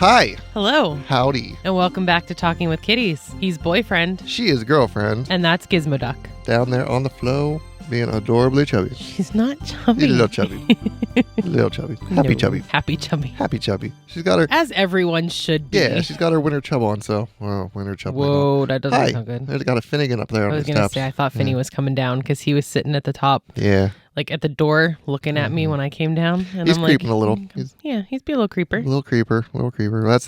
Hi. Hello. Howdy. And welcome back to Talking with Kitties. He's boyfriend. She is girlfriend. And that's Gizmo Duck. Down there on the floor, being adorably chubby. She's not chubby. She's a little chubby. Little chubby. Happy chubby. Happy chubby. Happy chubby. She's got her... As everyone should be. Yeah, she's got her winter chub on, so... Well, winter chub. Whoa, that doesn't sound good. There's got a Finnegan up there on the steps. I was going to say, I thought Finny was coming down because he was sitting at the top. Yeah. Like at the door looking at me when I came down. And He's I'm creeping like, a little. He's be a little creeper. Little creeper. That's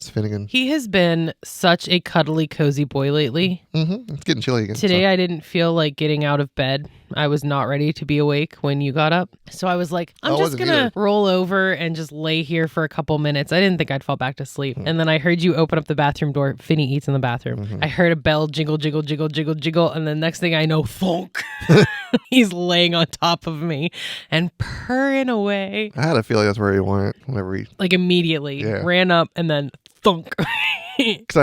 Finnegan. He has been such a cuddly, cozy boy lately. Mm-hmm. It's getting chilly again. Today I didn't feel like getting out of bed. I was not ready to be awake when you got up. So I was like, I'm just going to roll over and just lay here for a couple minutes. I didn't think I'd fall back to sleep. And then I heard you open up the bathroom door. Finny eats in the bathroom. I heard a bell jiggle, jiggle, jiggle, jiggle, jiggle. And the next thing I know, thunk. He's laying on top of me and purring away. I had a feeling that's where he went whenever he... Like immediately. Yeah. Ran up and then thunk. Because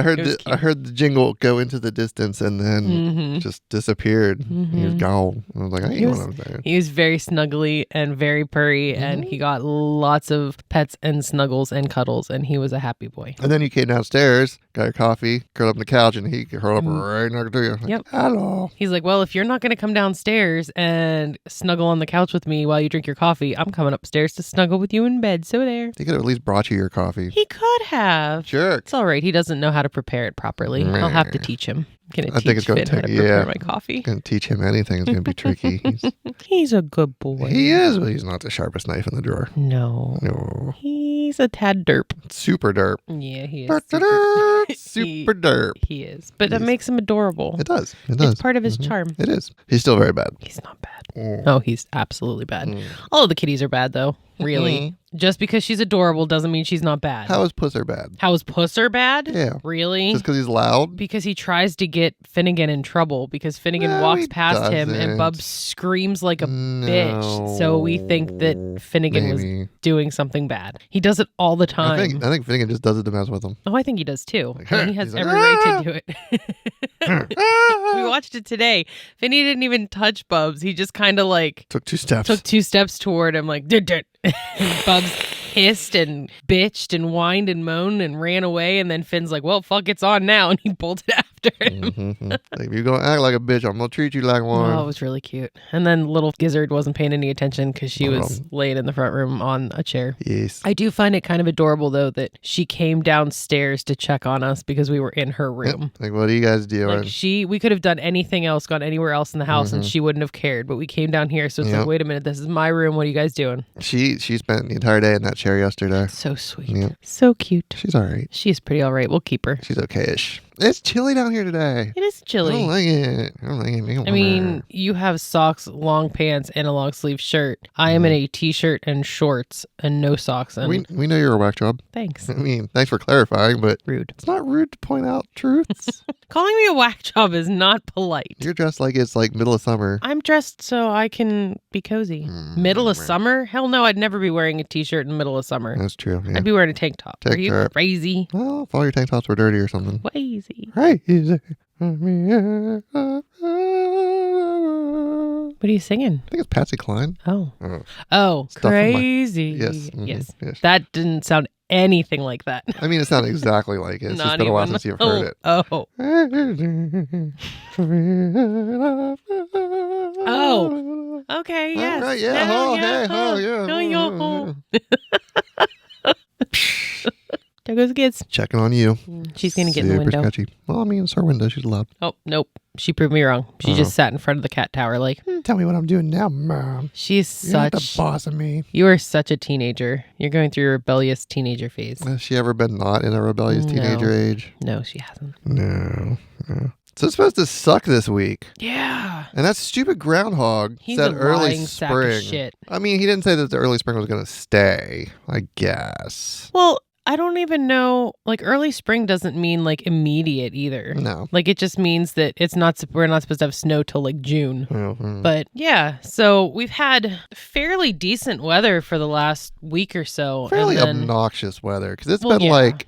I heard the jingle go into the distance and then just disappeared. He was gone. I was like, I ain't what I'm saying. He was very snuggly and very purry, and he got lots of pets and snuggles and cuddles, and he was a happy boy. And then you came downstairs, got your coffee, curled up on the couch, and he curled up right next to you. Like, yep. Hello. He's like, well, if you're not going to come downstairs and snuggle on the couch with me while you drink your coffee, I'm coming upstairs to snuggle with you in bed. So there. He could have at least brought you your coffee. He could have. Jerk. It's all right. He doesn't know how to prepare it properly. I'll have to teach him. I think it's going to take prepare my coffee. Going to teach him anything. It's going to be tricky. He's a good boy. He is, but he's not the sharpest knife in the drawer. No. He's a tad derp. Super derp. Yeah, he is. Super derp. He is. But that makes him adorable. It does. It's part of his charm. It is. He's still very bad. He's not bad. Oh, he's absolutely bad. All of the kitties are bad, though. Really. Just because she's adorable doesn't mean she's not bad. How is Pusser bad? How is Pusser bad? Yeah. Really? Just because he's loud? Because he tries to get Finnegan in trouble because Finnegan walks past him and Bub screams like a bitch. So we think that Finnegan was doing something bad. He does it all the time. I think Finnegan just does it to mess with him. Oh, I think he does too. He has every right to do it. We watched it today. Finny didn't even touch Bubs. He just kind of like took two steps toward him like dirt. Bubs hissed and bitched and whined and moaned and ran away, and then Finn's like, well, fuck, it's on now, and he bolted after him. Like, if you're gonna act like a bitch, I'm gonna treat you like one. Oh, it was really cute. And then little Gizzard wasn't paying any attention because she was laying in the front room on a chair. Yes. I do find it kind of adorable though that she came downstairs to check on us because we were in her room. Yep. Like, what are you guys doing? Like we could have done anything else, gone anywhere else in the house, and she wouldn't have cared, but we came down here, so it's like, wait a minute, this is my room, what are you guys doing? She spent the entire day in that chair yesterday. So sweet. Yep. So cute. She's all right. She's pretty all right. We'll keep her. She's okay-ish. It's chilly down here today. It is chilly. I don't like it. I mean, you have socks, long pants, and a long sleeve shirt. I am in a t-shirt and shorts and no socks. And we know you're a whack job. Thanks. I mean, thanks for clarifying, but rude. It's not rude to point out truths. Calling me a whack job is not polite. You're dressed like it's like middle of summer. I'm dressed so I can be cozy. Middle of summer? Hell no, I'd never be wearing a t-shirt in the middle of summer. That's true. Yeah. I'd be wearing a tank top. Are you crazy? Well, if all your tank tops were dirty or something. Crazy. Crazy. What are you singing? I think it's Patsy Cline. Oh, crazy. Yes. That didn't sound anything like that. I mean, it's not exactly like it. It's just been a while since you've heard it. Oh, okay, yes. Right, yeah. There goes the kids. Checking on you. She's going to get in the window. Sketchy. Well, I mean, it's her window. She's allowed. Oh, nope. She proved me wrong. She just sat in front of the cat tower like, tell me what I'm doing now, Mom. You're not the boss of me. You are such a teenager. You're going through your rebellious teenager phase. Has she ever been not in a rebellious teenager age? No, she hasn't. No. So it's supposed to suck this week. Yeah. And that stupid groundhog said early spring. Sack of shit. I mean, he didn't say that the early spring was going to stay, I guess. Well, I don't even know, like early spring doesn't mean like immediate either. No. Like it just means that we're not supposed to have snow till like June. But yeah, so we've had fairly decent weather for the last week or so. Fairly obnoxious weather because it's been like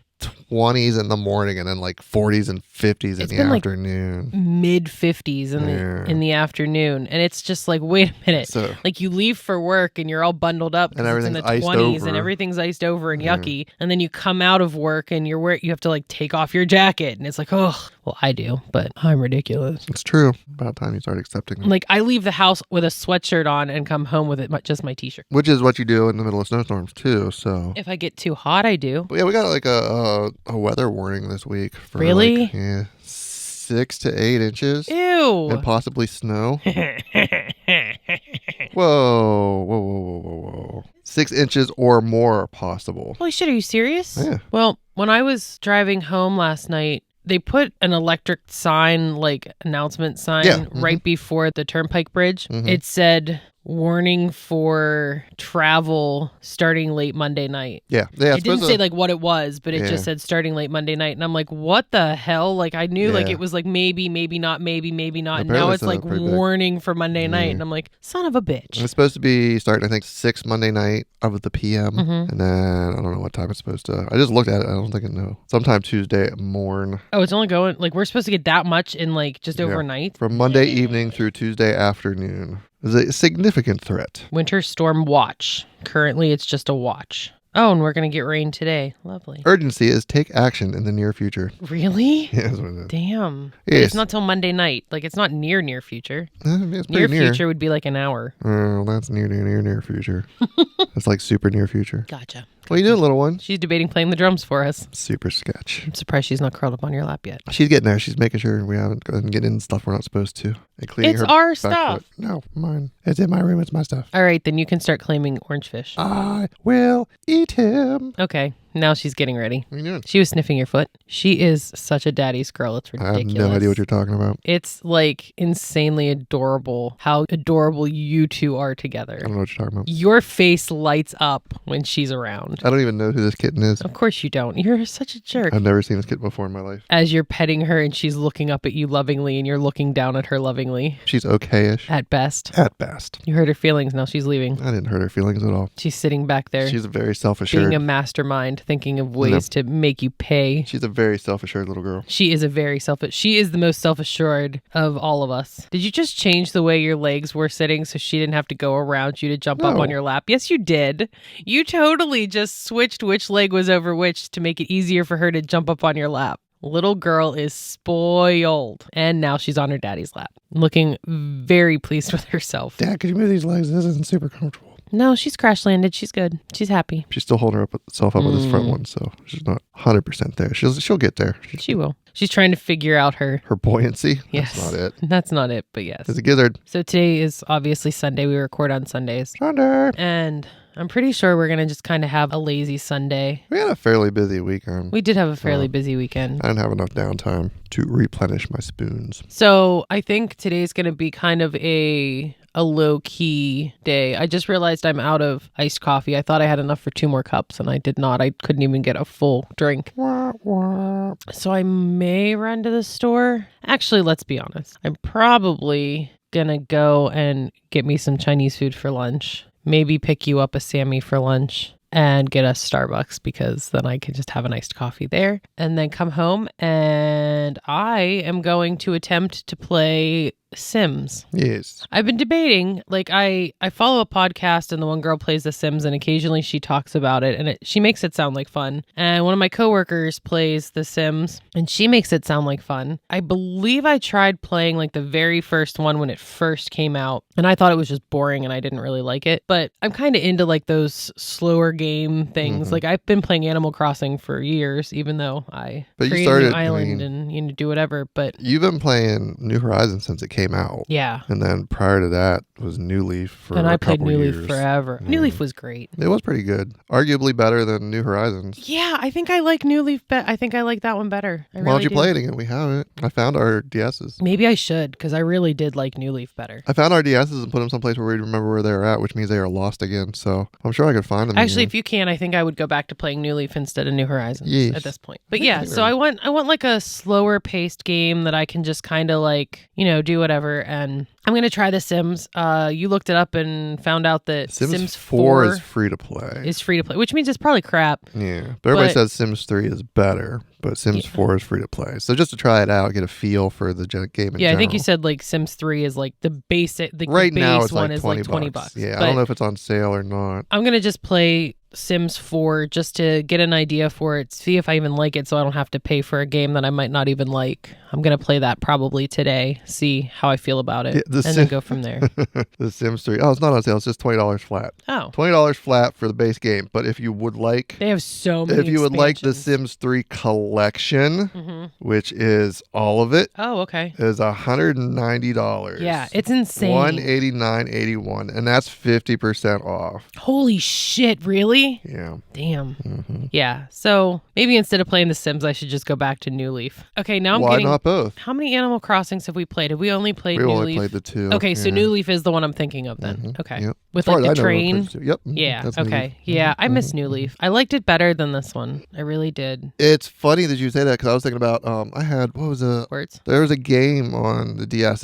20s in the morning and then like 40s and 50s in the afternoon. Like mid 50s in the afternoon. And it's just like, wait a minute. So, like you leave for work and you're all bundled up and everything's it's in the 20s over. and everything's iced over and yucky. And then you come out of work and you have to like take off your jacket. And it's like, oh, well, I do, but I'm ridiculous. It's true. About time you start accepting it. Like I leave the house with a sweatshirt on and come home with just my t-shirt. Which is what you do in the middle of snowstorms too, so. If I get too hot, I do. But yeah, we got like a weather warning this week. For really? Like, 6 to 8 inches. Ew. And possibly snow. Whoa. 6 inches or more possible. Holy shit, are you serious? Yeah. Well, when I was driving home last night, they put an electric sign, like announcement sign, right before the turnpike bridge. It said, warning for travel starting late Monday night. Yeah. It didn't say like what it was, but it just said starting late Monday night. And I'm like, what the hell? Like I knew like it was like maybe not. Apparently and now it's like warning for Monday night. And I'm like, son of a bitch. It's supposed to be starting, I think, 6 Monday night of the PM. And then I don't know what time it's supposed to. I just looked at it. I don't think I know. Sometime Tuesday at morn. Oh, it's only going like we're supposed to get that much in like just overnight? From Monday evening through Tuesday afternoon. Is a significant threat. Winter storm watch. Currently, it's just a watch. Oh, and we're going to get rain today. Lovely. Urgency is take action in the near future. Really? Yeah, that's what it is. Damn. Yes. It's not till Monday night. Like, it's not near future. It's near near future would be like an hour. Oh, that's near future. That's like super near future. Gotcha. What are you doing, little one? She's debating playing the drums for us. Super sketch. I'm surprised she's not curled up on your lap yet. She's getting there. She's making sure we haven't gone and get in stuff we're not supposed to. And cleaning it's her our stuff. Foot. No, mine. It's in my room. It's my stuff. All right, then you can start claiming orange fish. I will eat him. Okay. Now she's getting ready. What are you doing? She was sniffing your foot. She is such a daddy's girl. It's ridiculous. I have no idea what you're talking about. It's like insanely adorable how adorable you two are together. I don't know what you're talking about. Your face lights up when she's around. I don't even know who this kitten is. Of course you don't. You're such a jerk. I've never seen this kitten before in my life. As you're petting her and she's looking up at you lovingly and you're looking down at her lovingly. She's okay-ish. At best. At best. You hurt her feelings. Now she's leaving. I didn't hurt her feelings at all. She's sitting back there. She's a very self-assured. Being a mastermind, thinking of ways to make you pay. She's a very self-assured little girl. She is she is the most self-assured of all of us. Did you just change the way your legs were sitting so she didn't have to go around you to jump up on your lap? Yes, you did. You totally just switched which leg was over which to make it easier for her to jump up on your lap. Little girl is spoiled. And now she's on her daddy's lap, looking very pleased with herself. Dad, could you move these legs? This isn't super comfortable. No, she's crash landed. She's good. She's happy. She's still holding herself up with this front one, so she's not 100% there. She'll get there. She will. She's trying to figure out her buoyancy. Yes. That's not it. That's not it, but yes. It's a gizzard. So today is obviously Sunday. We record on Sundays. Sunday. And I'm pretty sure we're going to just kind of have a lazy Sunday. We had a fairly busy weekend. We did have a fairly busy weekend. I didn't have enough downtime to replenish my spoons. So I think today's going to be kind of a low-key day. I just realized I'm out of iced coffee. I thought I had enough for 2 more cups, and I did not. I couldn't even get a full drink. So I may run to the store. Actually, let's be honest. I'm probably going to go and get me some Chinese food for lunch. Maybe pick you up a Sammy for lunch and get us Starbucks, because then I can just have an iced coffee there and then come home, and I am going to attempt to play Sims. Yes. I've been debating, like I follow a podcast and the one girl plays The Sims and occasionally she talks about it and she makes it sound like fun. And one of my coworkers plays The Sims and she makes it sound like fun. I believe I tried playing like the very first one when it first came out and I thought it was just boring and I didn't really like it. But I'm kind of into like those slower game things. Like I've been playing Animal Crossing for years, even though I created a new island and do whatever. But you've been playing New Horizons since it came out. Yeah. And then prior to that was New Leaf for and a I played couple New years. Leaf forever. New Leaf was great. It was pretty good. Arguably better than New Horizons. Yeah, I think I like New Leaf I think I like that one better. Why don't you play it again? We haven't. I found our DSs. Maybe I should, because I really did like New Leaf better. I found our DSs and put them someplace where we'd remember where they were at, which means they are lost again. So I'm sure I could find them. Actually, if you can, I think I would go back to playing New Leaf instead of New Horizons at this point. But yeah, so I want like a slower paced game that I can just kind of like, do whatever. whatever. And I'm going to try The Sims. You looked it up and found out that Sims 4 is free to play. Is free to play, which means it's probably crap. Yeah. But everybody says Sims 3 is better, but Sims 4 is free to play. So just to try it out, get a feel for the game in general. Yeah, I think you said like Sims 3 is like the basic. Right the base now it's one like is 20 like 20 bucks. bucks. Yeah, I don't know if it's on sale or not. I'm going to just play Sims 4 just to get an idea for it, see if I even like it so I don't have to pay for a game that I might not even like. I'm going to play that probably today, see how I feel about it, then go from there. The Sims 3. Oh, it's not on sale. It's just $20 flat. Oh. $20 flat for the base game. But if you would like... They have so many If you would like the Sims 3 collection, which is all of it, is $190. Yeah, it's insane. $189.81, and that's 50% off. Holy shit, really? Yeah. Damn. Mm-hmm. Yeah, so maybe instead of playing The Sims, I should just go back to New Leaf. Okay, now Why not both? How many Animal Crossings have we played? Have we only played New Leaf? We only played the 2. Okay, so New Leaf is the one I'm thinking of then. Mm-hmm. Okay. Yep. With like the train? Yep. Yeah, okay. Yeah, I miss New Leaf. I liked it better than this one. I really did. It's funny that you say that because I was thinking about, I had, what was it? Words? There was a game on the DS,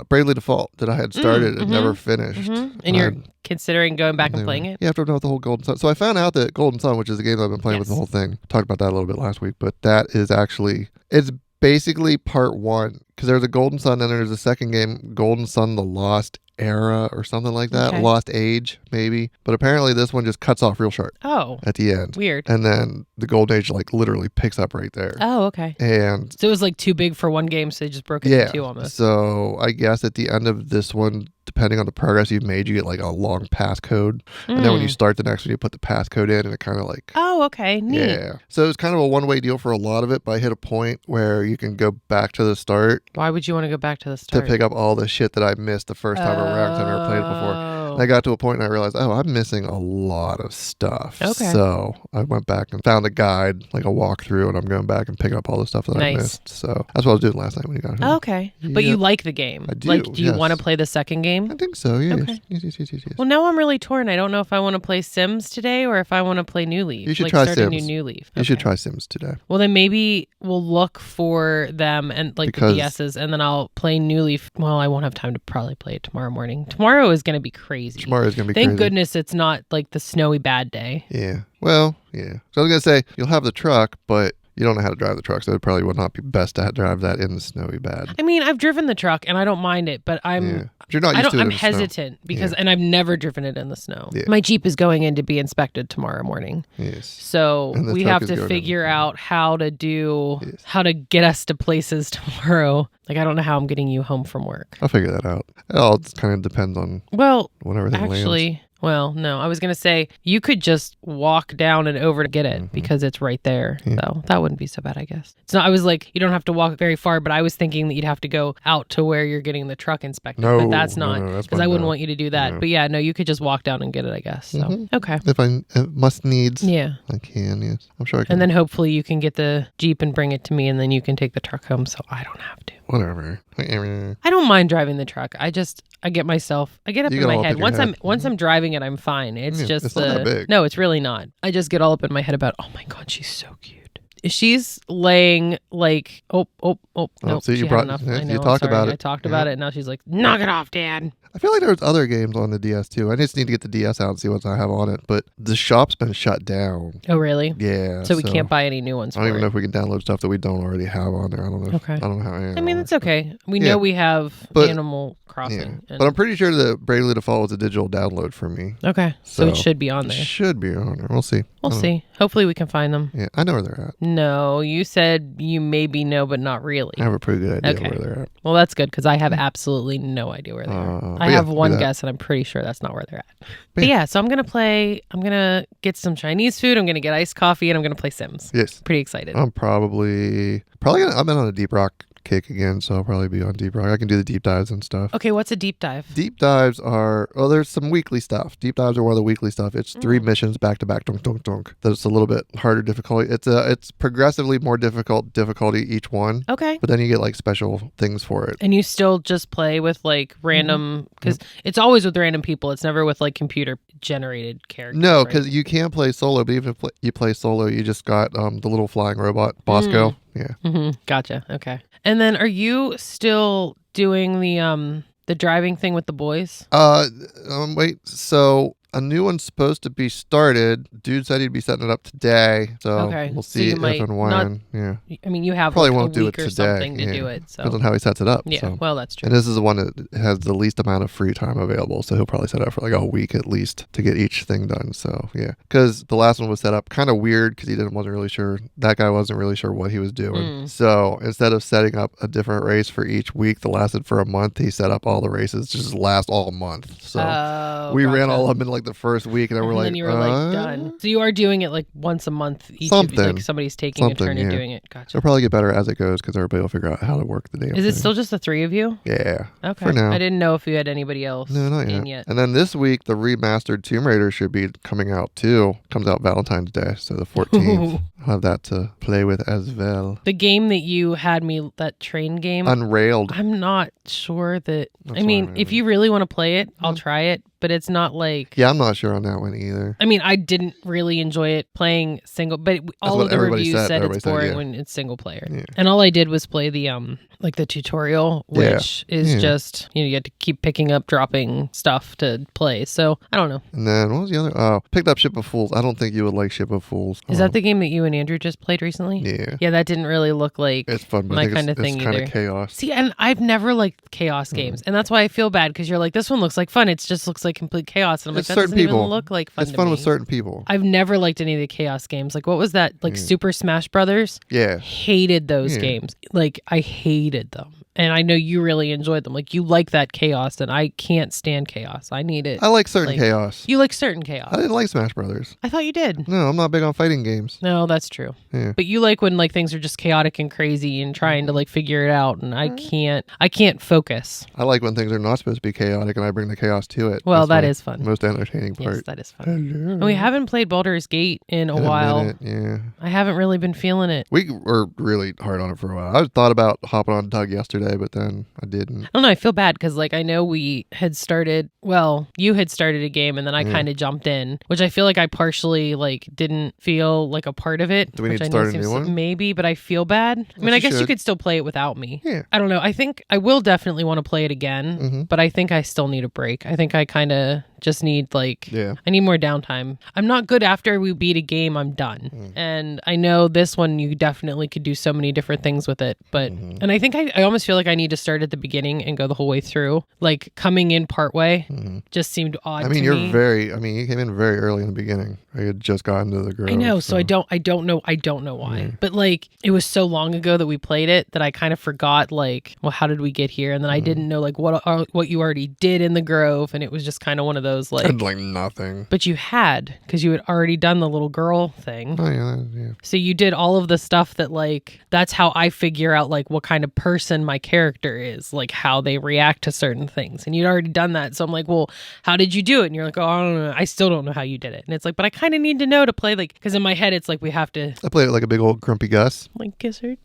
Bravely Default, that I had started and never finished. And you're considering going back and playing it? Yeah, after I know the whole Golden Sun. So I found out that Golden Sun, which is the game that I've been playing with the whole thing, talked about that a little bit last week, but that is actually, it's basically part 1, because there's a Golden Sun and there's a second game, Golden Sun The Lost Era or something like that. Lost Age, maybe. But apparently this one just cuts off real sharp. Oh. At the end. Weird. And then the Golden Age like literally picks up right there. Oh, okay. And so it was like too big for one game, so they just broke it into 2 almost. So I guess at the end of this one, depending on the progress you've made, you get like a long passcode. And then when you start the next one, you put the passcode in and it kind of like... Oh, okay. Neat. Yeah. So it's kind of a one-way deal for a lot of it, but I hit a point where you can go back to the start. Why would you want to go back to the start? To pick up all the shit that I missed the first time around because I've never played it before. And I got to a point and I realized, I'm missing a lot of stuff. Okay. So I went back and found a guide, like a walkthrough, and I'm going back and picking up all the stuff that I missed. So that's what I was doing last night when you got home. Okay. But you like the game? I do. Like, do you want to play the second game? I think so, yes. Okay. Yes. Well, now I'm really torn. I don't know if I want to play Sims today or if I want to play New Leaf. You should try start Sims. A New Leaf. You should try Sims today. Well, then maybe we'll look for them and like the DSs, and then I'll play New Leaf. Well, I won't have time to probably play it tomorrow morning. Tomorrow is going to be crazy. Tomorrow is going to be crazy. Thank goodness it's not like the snowy bad day. Yeah. Well, yeah. So I was going to say, you'll have the truck, but you don't know how to drive the truck, so it probably would not be best to drive that in the snowy bad. I mean, I've driven the truck and I don't mind it, but I'm you're not used to it I'm in the hesitant snow. because and I've never driven it in the snow. Yeah. My Jeep is going in to be inspected tomorrow morning. Yes. So we have to figure out how to get us to places tomorrow. Like, I don't know how I'm getting you home from work. I'll figure that out. It all kind of depends on when everything lands. Well, no, I was going to say you could just walk down and over to get it because it's right there. Yeah. So that wouldn't be so bad, I guess. So I was like, you don't have to walk very far, but I was thinking that you'd have to go out to where you're getting the truck inspected. But that's not, because I wouldn't want you to do that. No. But yeah, no, you could just walk down and get it, I guess. So, okay. If I must needs, yeah, I can, yes. I'm sure I can. And then hopefully you can get the Jeep and bring it to me, and then you can take the truck home so I don't have to. Whatever. I don't mind driving the truck. I get up in my head. Once I'm driving it, I'm fine. It's not that big. No, it's really not. I just get all up in my head about, oh my God, she's so cute. She's laying like, no, so you brought, enough. I know, you talked about it. I talked about it, and now she's like, knock it off, Dad. I feel like there's other games on the DS too. I just need to get the DS out and see what I have on it. But the shop's been shut down. Oh, really? Yeah. So we can't buy any new ones. I don't even know if we can download stuff that we don't already have on there. I don't know. Okay. I don't know how. I mean, it's okay. We know we have Animal Crossing. Yeah. But I'm pretty sure that Bravely Default was a digital download for me. Okay. So it should be on there. It should be on there. We'll see. We'll see. Hopefully we can find them. Yeah, I know where they're at. No, you said you maybe know, but not really. I have a pretty good idea where they're at. Well, that's good because I have absolutely no idea where they are. I have one guess, and I'm pretty sure that's not where they're at. But yeah, so I'm going to get some Chinese food. I'm going to get iced coffee, and I'm going to play Sims. Yes. Pretty excited. I'm probably I'm in on a Deep Rock kick again, so I'll probably be on Deep Rock. I can do the deep dives and stuff. Okay, what's a deep dive? Deep dives are, there's some weekly stuff. Deep dives are one of the weekly stuff. It's 3 missions back to back, dunk. That's a little bit harder difficulty. It's progressively more difficulty each one. Okay. But then you get like special things for it. And you still just play with like random, because it's always with random people. It's never with like computer generated characters. No, because you can play solo, but even if you play solo, you just got the little flying robot, Bosco. Yeah. Gotcha. Okay. And then are you still doing the driving thing with the boys? Wait. So a new one's supposed to be started. Dude said he'd be setting it up today, so Okay. we'll So see you if might and when. Yeah. I mean, you have Probably like won't a do week it or today. something to Yeah. do it. So Depends on how he sets it up. yeah, So. well, that's true. And this is the one that has the least amount of free time available, so he'll probably set it up for like a week at least to get each thing done. So yeah, because the last one was set up kind of weird because wasn't really sure. That guy wasn't really sure what he was doing. So instead of setting up a different race for each week that lasted for a month, he set up all the races to just last all month. So we ran all of them in like the first week, and then we're like, then you were like done. So you are doing it like once a month each. Something. Like somebody's taking a turn and doing it. Gotcha. It'll probably get better as it goes because everybody will figure out how to work the damn Is it thing. still just the three of you? Yeah. Okay. For now. I didn't know if you had anybody else not in yet. yet. And then this week, the remastered Tomb Raider should be coming out too. Comes out Valentine's Day, so the 14th. I'll have that to play with as well. The game that you had me, that train game. Unrailed. I'm not sure that. That's I mean, if you really want to play it, I'll try it. But it's not like... Yeah, I'm not sure on that one either. I mean, I didn't really enjoy it playing single... But all of the reviews said it's boring when it's single player. Yeah. And all I did was play the the tutorial, which is just... you have to keep picking up, dropping stuff to play. So, I don't know. And then, what was the other... Oh, picked up Ship of Fools. I don't think you would like Ship of Fools. Is that the game that you and Andrew just played recently? Yeah. Yeah, that didn't really look like it's fun, but my kind of thing it's either. Kind of chaos. See, and I've never liked chaos games. And that's why I feel bad, because you're like, this one looks like fun. It just looks like complete chaos. And I'm like, that doesn't even look like fun. It's fun with certain people. I've never liked any of the chaos games. Like, what was that? Like Super Smash Brothers? Yeah. Hated those games. Like, I hated them. And I know you really enjoyed them. Like, you like that chaos, and I can't stand chaos. I need it. I like certain chaos. You like certain chaos. I didn't like Smash Brothers. I thought you did. No, I'm not big on fighting games. No, that's true. Yeah. But you like when like things are just chaotic and crazy and trying to like figure it out, and I can't focus. I like when things are not supposed to be chaotic and I bring the chaos to it. Well, that is fun. Most entertaining part. Yes, that is fun. And we haven't played Baldur's Gate in a while. Yeah. I haven't really been feeling it. We were really hard on it for a while. I thought about hopping on Doug yesterday, but then I didn't. I don't know. I feel bad because like I know we had started. Well, you had started a game and then I kind of jumped in, which I feel like I partially like didn't feel like a part of it. Do we need to start a new one? Maybe, but I feel bad. I mean, I guess you could still play it without me. Yeah. I don't know. I think I will definitely want to play it again, but I think I still need a break. I think I kind of just need like I need more downtime. I'm not good after we beat a game. I'm done. And I know this one you definitely could do so many different things with it, but and I think I almost feel like I need to start at the beginning and go the whole way through. Like coming in part way just seemed odd. I mean, to me. you came in very early in the beginning. I had just gotten to the grove. I know, so I don't know why. But like it was so long ago that we played it that I kind of forgot like, well, how did we get here? And then I didn't know like what you already did in the grove, and it was just kind of one of those like nothing. But you had, because you had already done the little girl thing. Oh yeah. So you did all of the stuff that like that's how I figure out like what kind of person my character is, like how they react to certain things. And you'd already done that. So I'm like, well, how did you do it? And you're like, oh, I don't know. I still don't know how you did it. And it's like, but I kind of need to know to play like, because in my head it's like we have to. I played it like a big old grumpy Gus. Like Gizzard.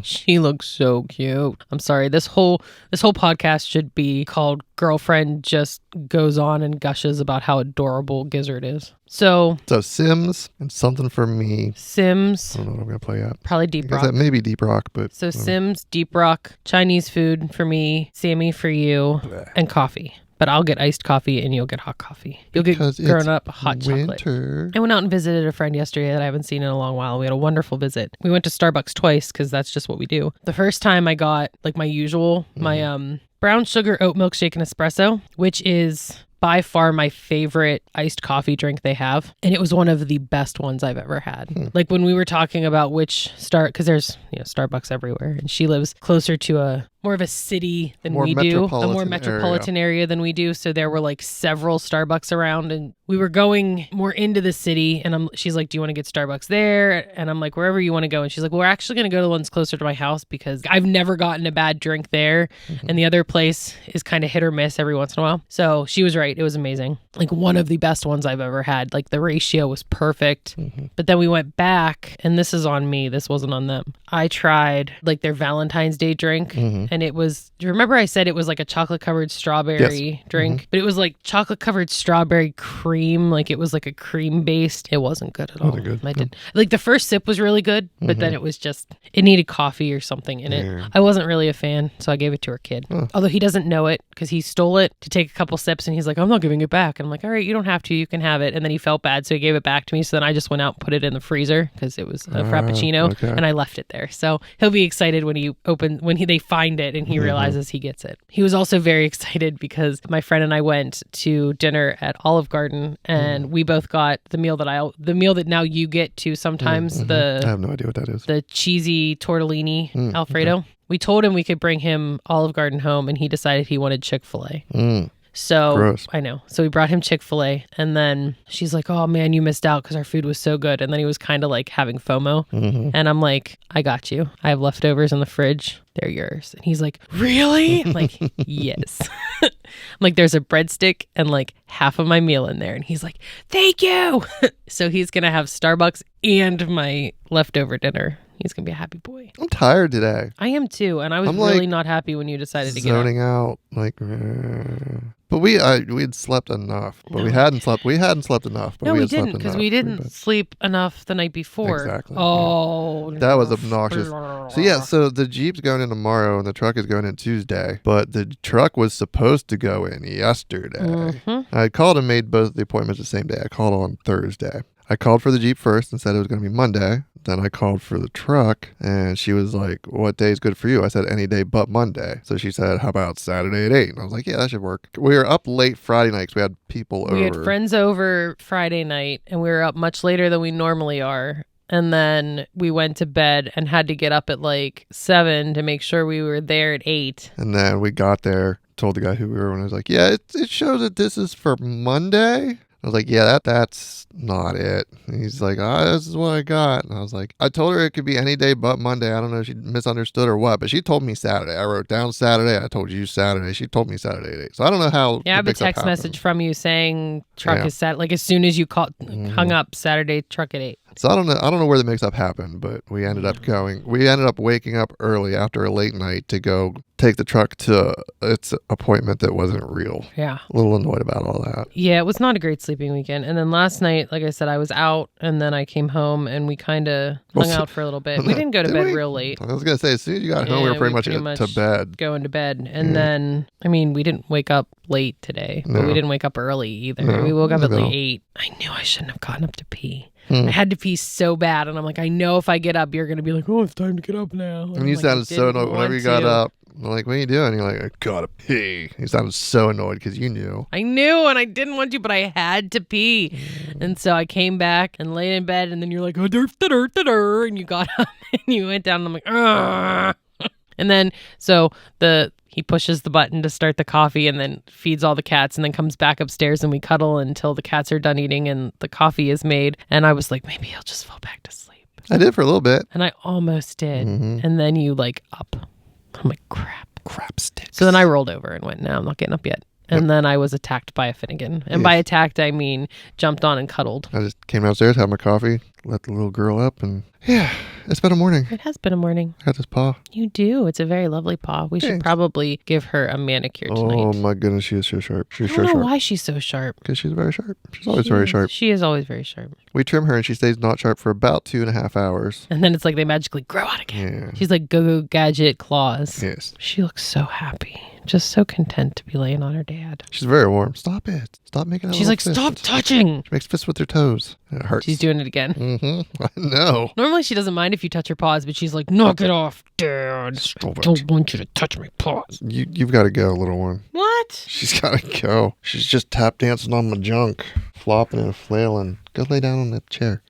She looks so cute. I'm sorry. This whole podcast should be called Girlfriend Just Goes On and Gushes about how adorable Gizzard is. So Sims and something for me. Sims. I don't know what I'm gonna play at. Probably Deep Rock. Maybe Deep Rock, but so Sims, Deep Rock, Chinese food for me, Sammy for you, and coffee. But I'll get iced coffee and you'll get hot coffee. You'll get grown up hot chocolate. I went out and visited a friend yesterday that I haven't seen in a long while. We had a wonderful visit. We went to Starbucks twice because that's just what we do. The first time I got like my usual, my brown sugar oat milk shake and espresso, which is by far my favorite iced coffee drink they have. And it was one of the best ones I've ever had. Like when we were talking about because there's Starbucks everywhere, and she lives closer to more of a city than we do, a more metropolitan area than we do. So there were like several Starbucks around, and we were going more into the city. And she's like, do you want to get Starbucks there? And I'm like, wherever you want to go. And she's like, well, we're actually going to go to the ones closer to my house because I've never gotten a bad drink there. And the other place is kind of hit or miss every once in a while. So she was right. It was amazing. Like one of the best ones I've ever had. Like the ratio was perfect. But then we went back, and this is on me. This wasn't on them. I tried like their Valentine's Day drink. And it was, do you remember I said it was like a chocolate covered strawberry drink? But it was like chocolate covered strawberry cream cream. Like it was like a cream based. It wasn't good at all. Good. I did like the first sip was really good, but then it was just, it needed coffee or something in it. I wasn't really a fan, so I gave it to our kid. Although he doesn't know it because he stole it to take a couple sips and he's like, I'm not giving it back. And I'm like, all right, you don't have to, you can have it. And then he felt bad, so he gave it back to me. So then I just went out and put it in the freezer because it was a Frappuccino and I left it there. So he'll be excited when they find it and he realizes he gets it. He was also very excited because my friend and I went to dinner at Olive Garden and we both got the meal that now you get to sometimes. I have no idea what that is. The cheesy tortellini Alfredo. Okay. We told him we could bring him Olive Garden home and he decided he wanted Chick-fil-A. So gross. I know. So we brought him Chick-fil-A and then she's like, oh man, you missed out because our food was so good. And then he was kind of like having FOMO. And I'm like, I got you. I have leftovers in the fridge. They're yours. And he's like, really? I'm like, yes. I'm like, there's a breadstick and like half of my meal in there. And he's like, thank you. So he's going to have Starbucks and my leftover dinner. He's going to be a happy boy. I'm tired today. I am too. And I was really not happy when you decided to get up. Zoning out. Like, but we had slept enough. But we hadn't slept enough. But no, we didn't because we didn't sleep enough the night before. Exactly. Oh. Yeah. That was obnoxious. So the Jeep's going in tomorrow and the truck is going in Tuesday. But the truck was supposed to go in yesterday. I called and made both the appointments the same day. I called on Thursday. I called for the Jeep first and said it was going to be Monday. Then I called for the truck and she was like, what day is good for you? I said, any day but Monday. So she said, how about Saturday at 8? And I was like, yeah, that should work. We were up late Friday night because we had people over. We had friends over Friday night and we were up much later than we normally are. And then we went to bed and had to get up at like 7 to make sure we were there at 8. And then we got there, told the guy who we were, and I was like, yeah, it shows that this is for Monday. I was like, yeah, that's not it. And he's like, this is what I got. And I was like, I told her it could be any day but Monday. I don't know if she misunderstood or what, but she told me Saturday. I wrote down Saturday. I told you Saturday. She told me Saturday at 8. So I don't know how. Yeah, I have a text message from you saying truck is set. Like as soon as you hung up, Saturday truck at 8. So I don't know where the mix-up happened, but we ended up waking up early after a late night to go take the truck to its appointment that wasn't real. Yeah. A little annoyed about all that. Yeah, it was not a great sleeping weekend. And then last night, like I said, I was out and then I came home and we kind of hung out for a little bit. We didn't go to bed real late. I was going to say, as soon as you got home, we were pretty much to bed. Going to bed. And then, I mean, we didn't wake up late today, but we didn't wake up early either. We woke up at like 8. I knew I shouldn't have gotten up to pee. I had to pee so bad, and I'm like, I know if I get up, you're going to be like, oh, it's time to get up now. And you sounded so annoyed whenever you got up. I'm like, what are you doing? You're like, I gotta pee. You sounded so annoyed because you knew. I knew, and I didn't want to, but I had to pee. And so I came back and laid in bed, and then you're like, and you got up, and you went down, and I'm like, Argh. And then, so he pushes the button to start the coffee and then feeds all the cats and then comes back upstairs and we cuddle until the cats are done eating and the coffee is made. And I was like, maybe he'll just fall back to sleep. I did for a little bit. And I almost did. And then you up. I'm like, crap sticks. So then I rolled over and went, no, I'm not getting up yet. And then I was attacked by a Finnegan. And by attacked, I mean jumped on and cuddled. I just came downstairs, had my coffee, let the little girl up, and yeah, it's been a morning. It has been a morning. I got this paw. You do. It's a very lovely paw. We should probably give her a manicure tonight. Oh my goodness, she is so sharp. She's so sharp. I don't know why she's so sharp. Because she's very sharp. She's always very sharp. She is always very sharp. We trim her and she stays not sharp for about 2.5 hours. And then it's like they magically grow out again. Yeah. She's like Go-Go Gadget claws. Yes. She looks so happy. Just so content to be laying on her dad. She's very warm. Stop it. Stop making that. She's like, fist. Stop touching. She makes fists with her toes. And it hurts. She's doing it again. I know. Normally she doesn't mind if you touch her paws, but she's like, knock it off, Dad. Stop I don't want you to touch my paws. You've got to go, little one. What? She's got to go. She's just tap dancing on my junk, flopping and flailing. Go lay down on that chair.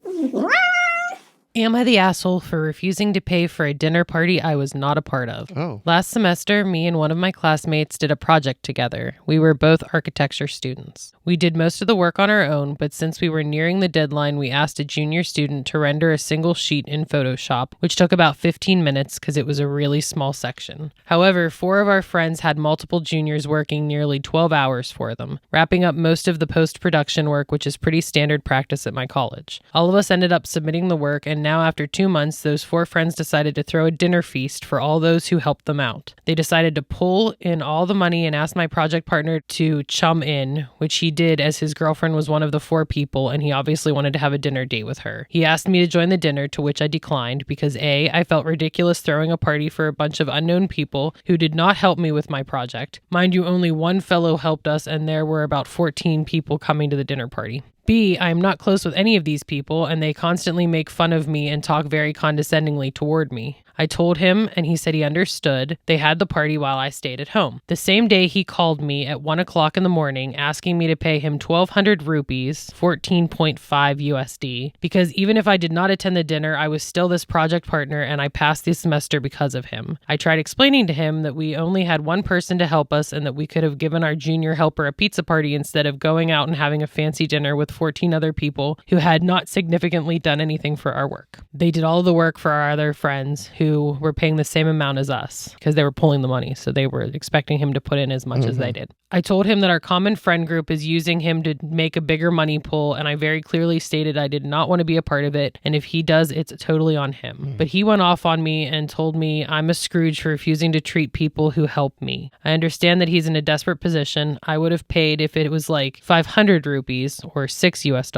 Am I the asshole for refusing to pay for a dinner party I was not a part of? Oh. Last semester, me and one of my classmates did a project together. We were both architecture students. We did most of the work on our own, but since we were nearing the deadline, we asked a junior student to render a single sheet in Photoshop, which took about 15 minutes because it was a really small section. However, 4 of our friends had multiple juniors working nearly 12 hours for them, wrapping up most of the post-production work, which is pretty standard practice at my college. All of us ended up submitting the work, and now after 2 months, those 4 friends decided to throw a dinner feast for all those who helped them out. They decided to pull in all the money and ask my project partner to chum in, which he did as his girlfriend was one of the 4 people and he obviously wanted to have a dinner date with her. He asked me to join the dinner, to which I declined because A, I felt ridiculous throwing a party for a bunch of unknown people who did not help me with my project. Mind you, only one fellow helped us and there were about 14 people coming to the dinner party. B, I am not close with any of these people, and they constantly make fun of me and talk very condescendingly toward me. I told him, and he said he understood. They had the party while I stayed at home. The same day, he called me at 1 o'clock in the morning, asking me to pay him 1,200 rupees, 14.5 USD, because even if I did not attend the dinner, I was still this project partner, and I passed the semester because of him. I tried explaining to him that we only had one person to help us, and that we could have given our junior helper a pizza party instead of going out and having a fancy dinner with 14 other people who had not significantly done anything for our work. They did all the work for our other friends who were paying the same amount as us because they were pulling the money. So they were expecting him to put in as much as they did. I told him that our common friend group is using him to make a bigger money pool. And I very clearly stated I did not want to be a part of it. And if he does, it's totally on him. But he went off on me and told me I'm a Scrooge for refusing to treat people who help me. I understand that he's in a desperate position. I would have paid if it was like 500 rupees or $6 US,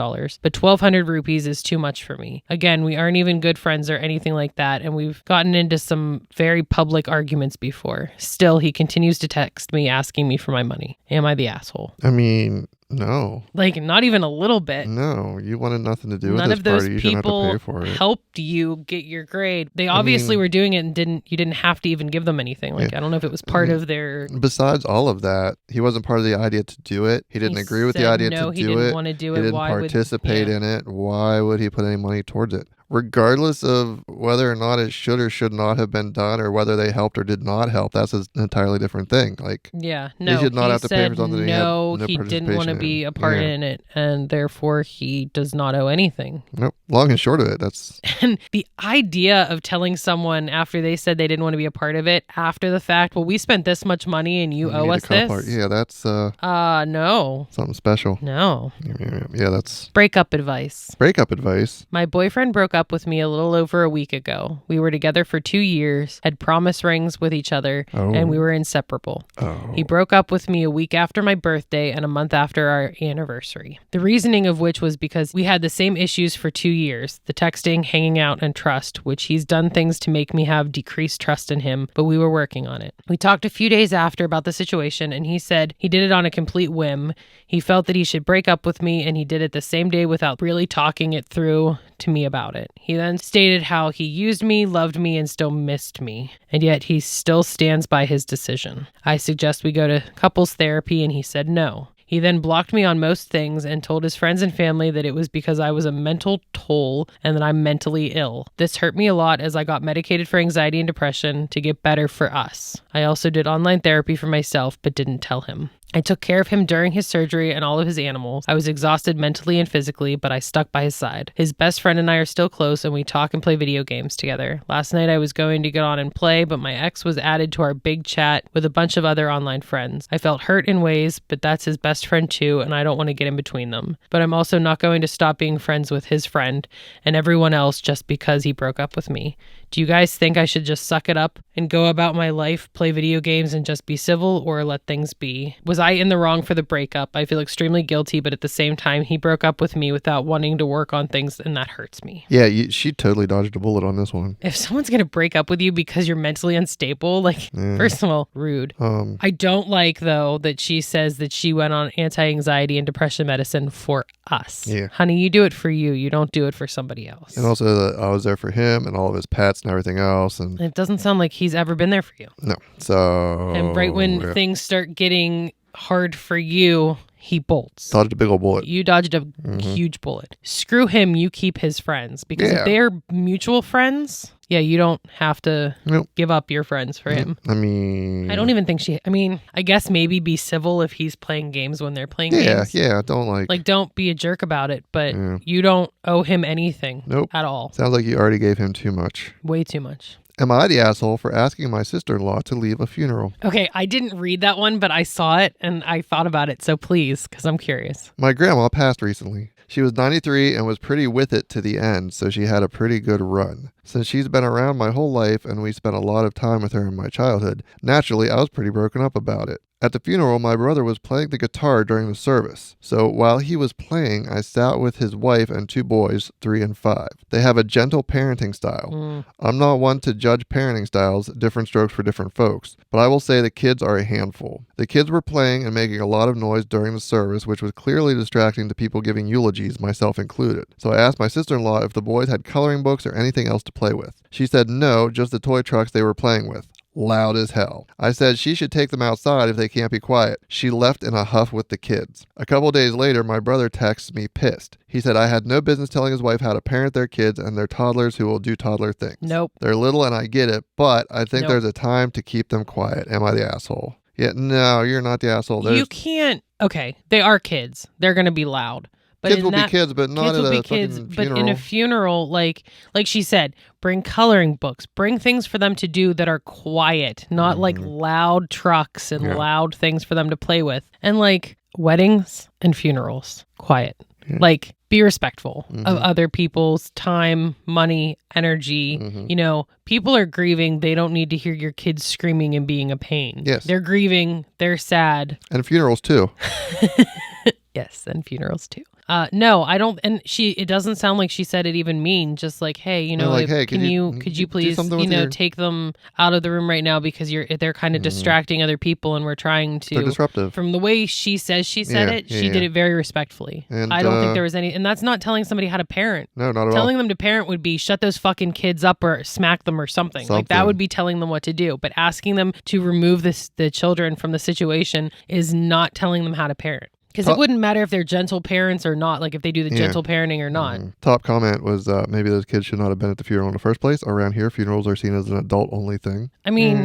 but 1,200 rupees is too much for me. Again, we aren't even good friends or anything like that, and we've gotten into some very public arguments before. Still, he continues to text me asking me for my money. Am I the asshole? I mean, no. Like, not even a little bit. No, you wanted nothing to do with None this of those party. You shouldn't have to pay people for it. helped you get your grade. They obviously were doing it and you didn't have to even give them anything. Like, I don't know if it was part of their... Besides all of that, he wasn't part of the idea to do it. He didn't agree with the idea to do it. He didn't want to do it. He didn't participate in it. Why would he put any money towards it? Regardless of whether or not it should or should not have been done or whether they helped or did not help, that's an entirely different thing. Like, yeah, no, he should not have to pay for something he didn't want to be a part in it, and therefore he does not owe anything. Nope. Long and short of it, that's... And the idea of telling someone after they said they didn't want to be a part of it, after the fact, well, we spent this much money and you owe us this? Yeah, that's... no. something special. No. Yeah, that's... Breakup advice. Breakup advice? My boyfriend broke up with me a little over a week ago. We were together for 2 years, had promise rings with each other, and we were inseparable. He broke up with me a week after my birthday and a month after our anniversary. The reasoning of which was because we had the same issues for 2 years, the texting, hanging out, and trust, which he's done things to make me have decreased trust in him, but we were working on it. We talked a few days after about the situation, and he said he did it on a complete whim. He felt that he should break up with me, and he did it the same day without really talking it through to me about it. He then stated how he used me, loved me, and still missed me, and yet he still stands by his decision. I suggest we go to couples therapy, and he said no. He then blocked me on most things and told his friends and family that it was because I was a mental toll and that I'm mentally ill. This hurt me a lot as I got medicated for anxiety and depression to get better for us. I also did online therapy for myself, but didn't tell him. I took care of him during his surgery and all of his animals. I was exhausted mentally and physically, but I stuck by his side. His best friend and I are still close, and we talk and play video games together. Last night I was going to get on and play, but my ex was added to our big chat with a bunch of other online friends. I felt hurt in ways, but that's his best friend too, and I don't want to get in between them. But I'm also not going to stop being friends with his friend and everyone else just because he broke up with me. Do you guys think I should just suck it up and go about my life, play video games, and just be civil, or let things be? Was I in the wrong for the breakup? I feel extremely guilty, but at the same time, he broke up with me without wanting to work on things, and that hurts me. Yeah, she totally dodged a bullet on this one. If someone's going to break up with you because you're mentally unstable, first of all, rude. I don't like, though, that she says that she went on anti-anxiety and depression medicine for us. Yeah. Honey, you do it for you. You don't do it for somebody else. And also that I was there for him and all of his pets and everything else. And it doesn't sound like he's ever been there for you. No. So... And right when things start getting hard for you, he bolts. Dodged a big old bullet. You dodged a huge bullet. Screw him, you keep his friends. Because if they're mutual friends, you don't have to give up your friends for him. I mean... I don't even think I guess maybe be civil if he's playing games when they're playing games. Yeah, don't don't be a jerk about it, but you don't owe him anything at all. Sounds like you already gave him too much. Way too much. Am I the asshole for asking my sister-in-law to leave a funeral? Okay, I didn't read that one, but I saw it and I thought about it. So please, because I'm curious. My grandma passed recently. She was 93 and was pretty with it to the end, so she had a pretty good run. Since she's been around my whole life and we spent a lot of time with her in my childhood, naturally I was pretty broken up about it. At the funeral, my brother was playing the guitar during the service. So while he was playing, I sat with his wife and 2 boys, 3 and 5. They have a gentle parenting style. I'm not one to judge parenting styles, different strokes for different folks, but I will say the kids are a handful. The kids were playing and making a lot of noise during the service, which was clearly distracting to people giving eulogies, myself included. So I asked my sister-in-law if the boys had coloring books or anything else to play with. She said no, just the toy trucks they were playing with. Loud as hell. I said she should take them outside if they can't be quiet. She left in a huff with the kids. A couple days later, my brother texts me pissed. He said I had no business telling his wife how to parent their kids and they're toddlers who will do toddler things. Nope. They're little and I get it, but I think Nope. there's a time to keep them quiet. Am I the asshole? Yeah, no, you're not the asshole. You can't. Okay, they are kids. They're going to be loud. But kids will be kids, but not at a fucking funeral. But in a funeral, like she said, bring coloring books, bring things for them to do that are quiet, not like loud trucks and loud things for them to play with. And like weddings and funerals, quiet. Yeah. Like be respectful of other people's time, money, energy. You know, people are grieving. They don't need to hear your kids screaming and being a pain. Yes. They're grieving. They're sad. And funerals too. Yes, and funerals too. No, I don't. And it doesn't sound like she said it even mean. Just like, hey, you know, like, hey, could you please, take them out of the room right now because they're kind of distracting other people and we're trying to. They're disruptive. From the way she says she said it, she did it very respectfully. And, I don't think there was any, and that's not telling somebody how to parent. No, not at all. Telling them to parent would be shut those fucking kids up or smack them or something. Like that would be telling them what to do. But asking them to remove the children from the situation is not telling them how to parent. Because it wouldn't matter if they're gentle parents or not, like if they do the gentle parenting or not. Top comment was maybe those kids should not have been at the funeral in the first place. Around here, funerals are seen as an adult-only thing. I mean...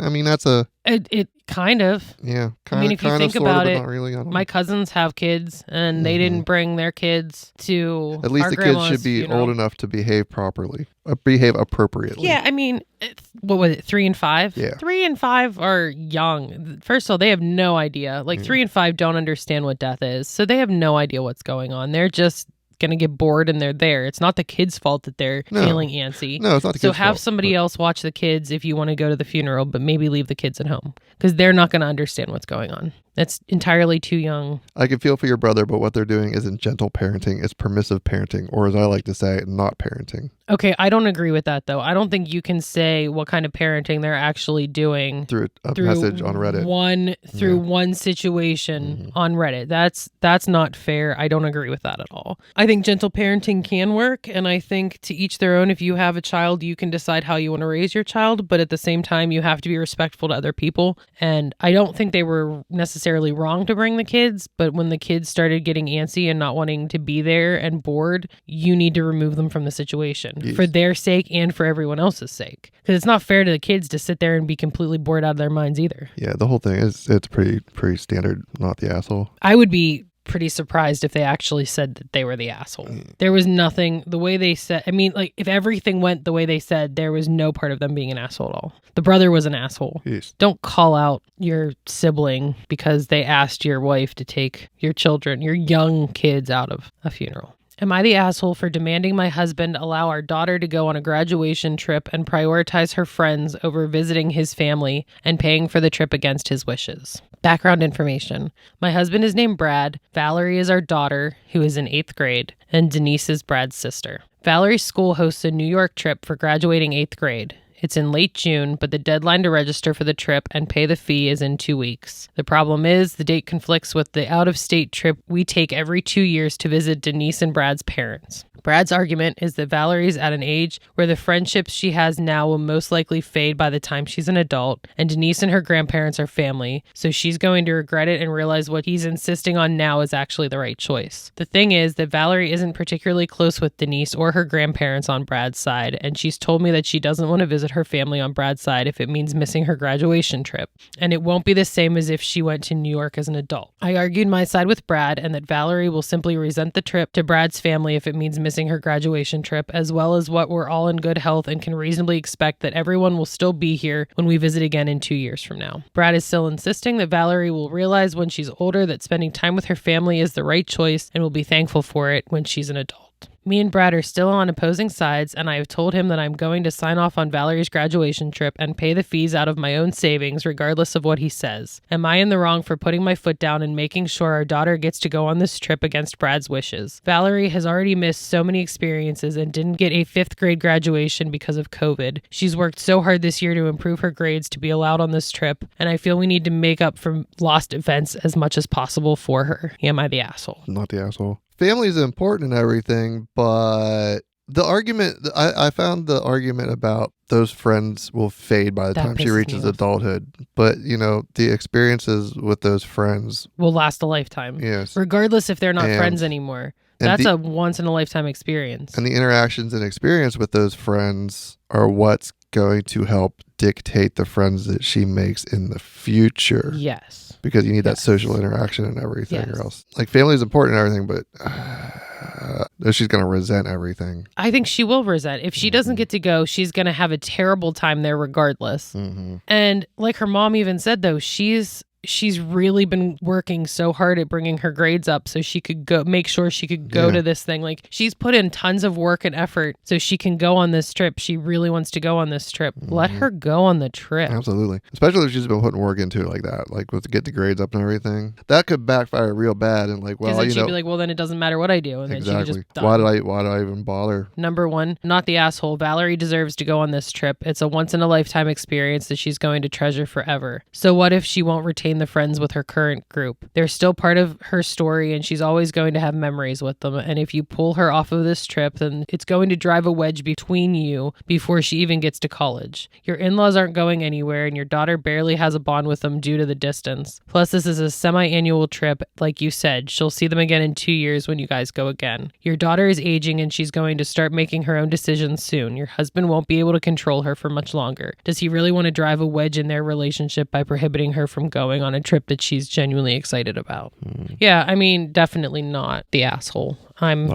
I mean, that's a... It kind of. Yeah, I mean, if you think about it, really, my cousins have kids, and they didn't bring their kids to at least our the kids should be funeral. old enough to behave properly, behave appropriately. Yeah, I mean, what was it, 3 and 5? Yeah. 3 and 5 are young. First of all, they have no idea. Like 3 and 5 don't understand what death is, so they have no idea what's going on. They're just going to get bored and they're there. It's not the kids' fault that they're feeling antsy. No, it's not the kids' fault. So have somebody else watch the kids if you want to go to the funeral, but maybe leave the kids at home because they're not going to understand what's going on. That's entirely too young. I can feel for your brother, but what they're doing isn't gentle parenting. It's permissive parenting, or as I like to say, not parenting. Okay, I don't agree with that, though. I don't think you can say what kind of parenting they're actually doing through a message on Reddit. One situation on Reddit. That's not fair. I don't agree with that at all. I think gentle parenting can work, and I think to each their own. If you have a child, you can decide how you want to raise your child, but at the same time, you have to be respectful to other people. And I don't think they were necessarily wrong to bring the kids, but when the kids started getting antsy and not wanting to be there and bored, you need to remove them from the situation for their sake and for everyone else's sake. Because it's not fair to the kids to sit there and be completely bored out of their minds either. Yeah, the whole thing it's pretty standard, not the asshole. I would be pretty surprised if they actually said that they were the asshole. There was nothing, the way they said, I mean, like, if everything went the way they said, there was no part of them being an asshole at all. The brother was an asshole. Yes. Don't call out your sibling because they asked your wife to take your children, your young kids, out of a funeral. Am I the asshole for demanding my husband allow our daughter to go on a graduation trip and prioritize her friends over visiting his family and paying for the trip against his wishes? Background information. My husband is named Brad. Valerie is our daughter, who is in 8th grade, and Denise is Brad's sister. Valerie's school hosts a New York trip for graduating 8th grade. It's in late June, but the deadline to register for the trip and pay the fee is in 2 weeks. The problem is the date conflicts with the out-of-state trip we take every 2 years to visit Denise and Brad's parents. Brad's argument is that Valerie's at an age where the friendships she has now will most likely fade by the time she's an adult, and Denise and her grandparents are family, so she's going to regret it and realize what he's insisting on now is actually the right choice. The thing is that Valerie isn't particularly close with Denise or her grandparents on Brad's side, and she's told me that she doesn't want to visit her family on Brad's side if it means missing her graduation trip, and it won't be the same as if she went to New York as an adult. I argued my side with Brad and that Valerie will simply resent the trip to Brad's family if it means missing missing her graduation trip, as well as what we're all in good health and can reasonably expect that everyone will still be here when we visit again in 2 years from now. Brad is still insisting that Valerie will realize when she's older that spending time with her family is the right choice and will be thankful for it when she's an adult. Me and Brad are still on opposing sides, and I have told him that I'm going to sign off on Valerie's graduation trip and pay the fees out of my own savings, regardless of what he says. Am I in the wrong for putting my foot down and making sure our daughter gets to go on this trip against Brad's wishes? Valerie has already missed so many experiences and didn't get a 5th grade graduation because of COVID. She's worked so hard this year to improve her grades to be allowed on this trip, and I feel we need to make up for lost events as much as possible for her. Am I the asshole? Not the asshole. Family is important and everything, but the argument, I found the argument about those friends will fade by the time she reaches adulthood. But, you know, the experiences with those friends will last a lifetime. Yes. Regardless if they're not friends anymore. That's a once-in-a-lifetime experience. And the interactions and experience with those friends are what's going to help dictate the friends that she makes in the future. Yes. Because you need that social interaction and everything, or else. Like, family is important and everything, but she's going to resent everything. I think she will resent. If she doesn't get to go, she's going to have a terrible time there regardless. And like her mom even said, though, she's really been working so hard at bringing her grades up so she could go, make sure she could go to this thing. Like, she's put in tons of work and effort so she can go on this trip. She really wants to go on this trip. Let her go on the trip. Absolutely. Especially if she's been putting work into it like that, like with get the grades up and everything. That could backfire real bad. And like, well, then she'd be like, well, then it doesn't matter what I do. And then she could just why did I even bother? Number 1, not the asshole. Valerie deserves to go on this trip. It's a once in a lifetime experience that she's going to treasure forever. So what if she won't retain the friends with her current group? They're still part of her story, and she's always going to have memories with them. And if you pull her off of this trip, then it's going to drive a wedge between you before she even gets to college. Your in-laws aren't going anywhere, and your daughter barely has a bond with them due to the distance. Plus, this is a semi-annual trip. Like you said, she'll see them again in 2 years when you guys go again. Your daughter is aging, and she's going to start making her own decisions soon. Your husband won't be able to control her for much longer. Does he really want to drive a wedge in their relationship by prohibiting her from going on a trip that she's genuinely excited about? Yeah, I mean, definitely not the asshole. I'm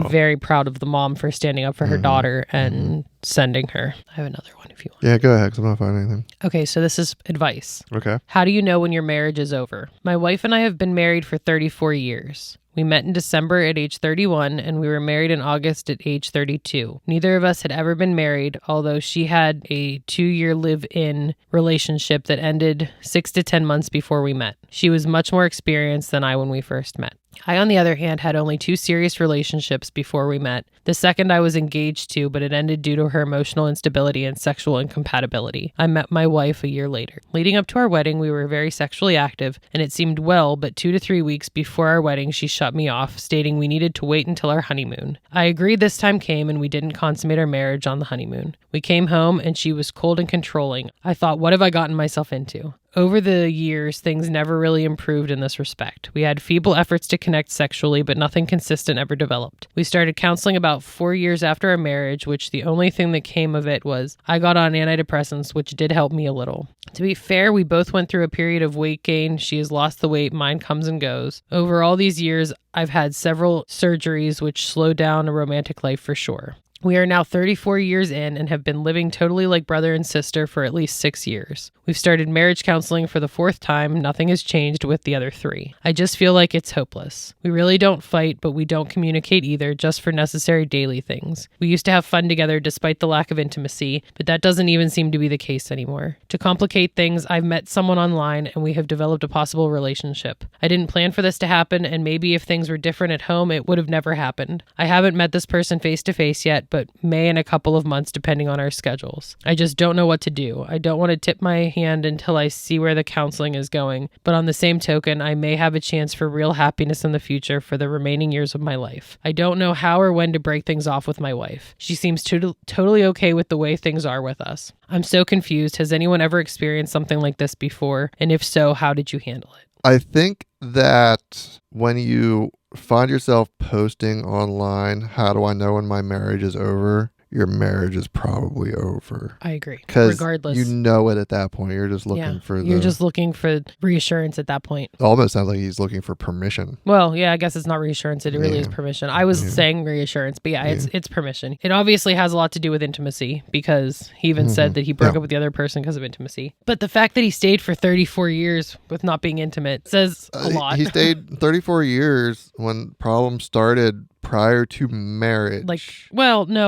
very proud of the mom for standing up for her daughter and sending her. I have another one if you want. Yeah, go ahead, because I'm not finding anything. Okay, so this is advice. Okay. How do you know when your marriage is over? My wife and I have been married for 34 years. We met in December at age 31, and we were married in August at age 32. Neither of us had ever been married, although she had a 2-year live-in relationship that ended 6 to 10 months before we met. She was much more experienced than I when we first met. I, on the other hand, had only 2 serious relationships before we met. The second I was engaged to, but it ended due to her emotional instability and sexual incompatibility. I met my wife a year later. Leading up to our wedding, we were very sexually active, and it seemed well, but 2 to 3 weeks before our wedding, she shut me off, stating we needed to wait until our honeymoon. I agreed this time came, and we didn't consummate our marriage on the honeymoon. We came home, and she was cold and controlling. I thought, what have I gotten myself into? Over the years, things never really improved in this respect. We had feeble efforts to connect sexually, but nothing consistent ever developed. We started counseling about 4 years after our marriage, which the only thing that came of it was I got on antidepressants, which did help me a little. To be fair, we both went through a period of weight gain. She has lost the weight, mine comes and goes. Over all these years, I've had several surgeries, which slowed down a romantic life for sure. We are now 34 years in and have been living totally like brother and sister for at least 6 years. We've started marriage counseling for the 4th time. Nothing has changed with the other 3. I just feel like it's hopeless. We really don't fight, but we don't communicate either, just for necessary daily things. We used to have fun together despite the lack of intimacy, but that doesn't even seem to be the case anymore. To complicate things, I've met someone online and we have developed a possible relationship. I didn't plan for this to happen, and maybe if things were different at home, it would have never happened. I haven't met this person face to face yet, but may in a couple of months depending on our schedules. I just don't know what to do. I don't want to tip my hand until I see where the counseling is going, but on the same token, I may have a chance for real happiness in the future for the remaining years of my life. I don't know how or when to break things off with my wife. She seems totally okay with the way things are with us. I'm so confused. Has anyone ever experienced something like this before? And if so, how did you handle it? I think that when you find yourself posting online, how do I know when my marriage is over? your marriage is probably over. I agree. Because regardless, you know it at that point. You're just looking for You're just looking for reassurance at that point. It almost sounds like he's looking for permission. Well, yeah, I guess it's not reassurance. It really is permission. I was saying reassurance, but it's permission. It obviously has a lot to do with intimacy because he even said that he broke up with the other person because of intimacy. But the fact that he stayed for 34 years with not being intimate says a lot. He stayed 34 years when problems started prior to marriage.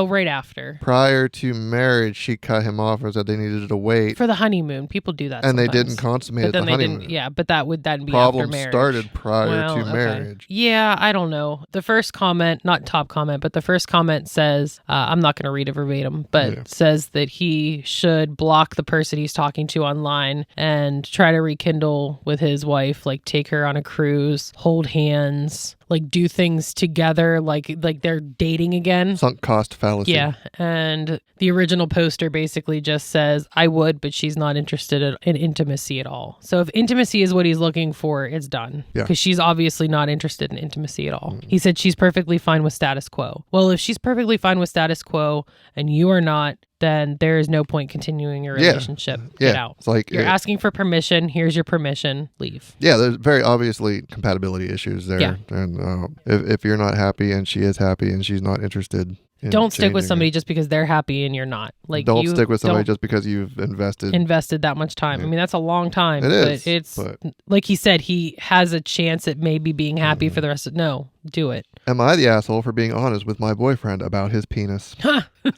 Right after. Prior to marriage, she cut him off and said they needed to wait. For the honeymoon. People do that and sometimes. They didn't consummate at the honeymoon. But that would then be Problems after marriage. started prior to marriage. Yeah, I don't know. The first comment, not top comment, but the first comment says, I'm not going to read it verbatim, but says that he should block the person he's talking to online and try to rekindle with his wife, like take her on a cruise, hold hands, like do things together, like they're dating again. Sunk cost fallacy. Yeah, and the original poster basically just says, I would, but she's not interested in intimacy at all. So if intimacy is what he's looking for, it's done. Because she's obviously not interested in intimacy at all. He said she's perfectly fine with status quo. Well, if she's perfectly fine with status quo and you are not, then there is no point continuing your relationship. Get out. It's like you're asking for permission. Here's your permission. Leave. Yeah, there's very obviously compatibility issues there. Yeah. And if you're not happy and she is happy and she's not interested don't stick with somebody just because they're happy and you're not. Like, don't stick with somebody just because you've invested that much time. I mean, that's a long time. It is. But like he said, he has a chance at maybe being happy for the rest of. No, do it. Am I the asshole for being honest with my boyfriend about his penis?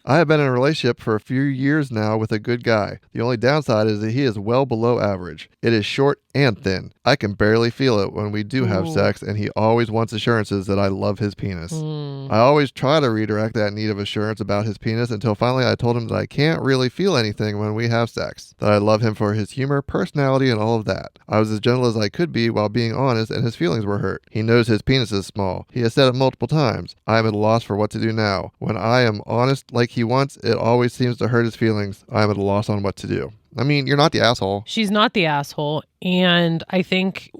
I have been in a relationship for a few years now with a good guy. The only downside is that he is well below average. It is short and thin. I can barely feel it when we do have sex, and he always wants assurances that I love his penis. I always try to redirect that need of assurance about his penis until finally I told him that I can't really feel anything when we have sex, that I love him for his humor, personality, and all of that. I was as gentle as I could be while being honest, and his feelings were hurt. He knows his penis is small. He has said it multiple times. I am at a loss for what to do now. When I am honest like he wants, it always seems to hurt his feelings. I am at a loss on what to do. I mean, you're not the asshole. She's not the asshole. And I think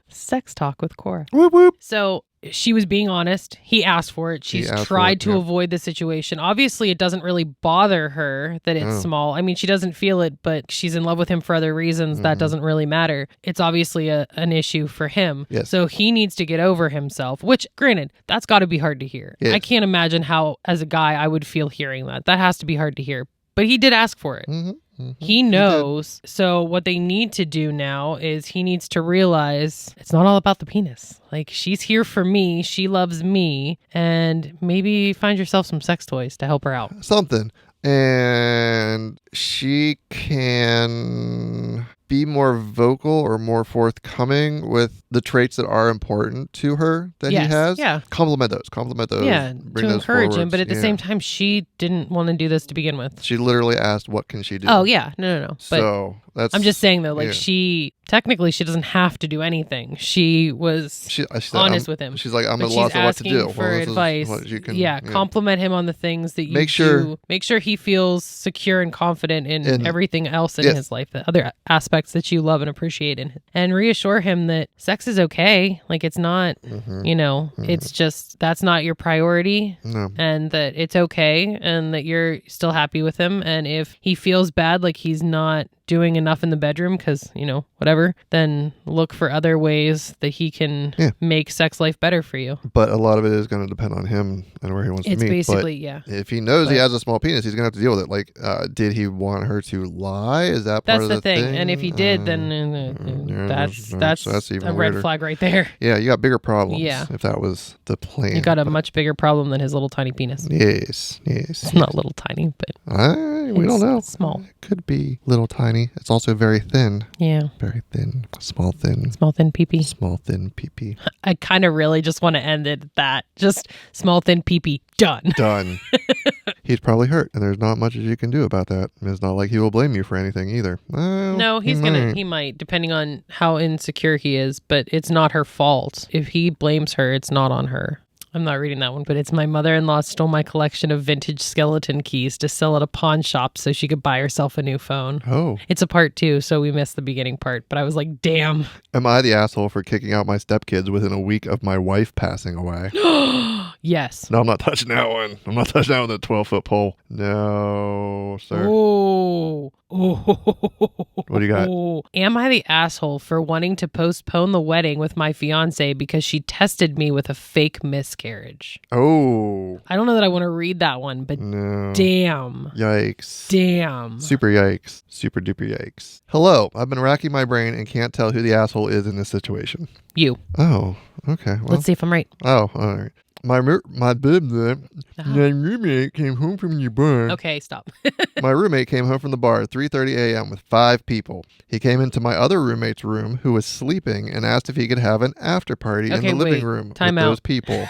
sex talk with Cora. Whoop, whoop. So she was being honest. He asked for it. She's tried to avoid the situation. Obviously, it doesn't really bother her that it's small. I mean, she doesn't feel it, but she's in love with him for other reasons. That doesn't really matter. It's obviously an issue for him. Yes. So he needs to get over himself, which, granted, that's got to be hard to hear. Yes. I can't imagine how, as a guy, I would feel hearing that. That has to be hard to hear. But he did ask for it. He knows. So what they need to do now is he needs to realize it's not all about the penis. Like, she's here for me. She loves me. And maybe find yourself some sex toys to help her out. Something. And she can be more vocal or more forthcoming with the traits that are important to her that he has. Yeah. Compliment those. Yeah, Bring to those encourage him. forwards. But at the same time, she didn't want to do this to begin with. She literally asked, what can she do? Oh, yeah. No. But so that's... I'm just saying, though, like, she doesn't have to do anything. She was honest with him. She's like, I'm at a loss of what to do. For advice. Compliment him on the things that you do. Make sure he feels secure and confident in everything else in his life, the other aspects that you love and appreciate, and reassure him that sex is okay. Like, it's not, it's just, that's not your priority. No. And that it's okay and that you're still happy with him. And if he feels bad, like he's not doing enough in the bedroom because, whatever, then look for other ways that he can make sex life better for you. But a lot of it is going to depend on him and where he wants to meet. It's basically, If he knows he has a small penis, he's going to have to deal with it. Like, did he want her to lie? Is that part of the thing? And if he did, then that's even a weirder. red flag right there. Yeah, you got bigger problems. Yeah. If that was the plan. You got a much bigger problem than his little tiny penis. Yes. It's not little tiny, but we don't know. It's small. It could be little tiny. It's also very thin. Yeah. Very thin. Small thin. Small thin pee-pee. Small thin pee-pee. I kind of really just want to end it at that. Just small thin pee-pee. Done. He's probably hurt, and there's not much that you can do about that. It's not like he will blame you for anything either. Well, no, he might, depending on how insecure he is, but it's not her fault. If he blames her, it's not on her. I'm not reading that one, but it's my mother-in-law stole my collection of vintage skeleton keys to sell at a pawn shop so she could buy herself a new phone. Oh. It's a part 2, so we missed the beginning part, but I was like, damn. Am I the asshole for kicking out my stepkids within a week of my wife passing away? Yes. No, I'm not touching that one. I'm not touching that with a 12-foot pole. No, sir. Oh. What do you got? Am I the asshole for wanting to postpone the wedding with my fiance because she tested me with a fake miscarriage? Oh. I don't know that I want to read that one, but No. damn. Yikes. Damn. Super yikes. Super duper yikes. Hello. I've been racking my brain and can't tell who the asshole is in this situation. You. Oh, okay. Well, Let's see if I'm right. Oh, all right. My roommate came home from the bar. Okay, stop. My roommate came home from the bar at 3:30 a.m. with 5 people. He came into my other roommate's room, who was sleeping, and asked if he could have an after party in the living room with those people.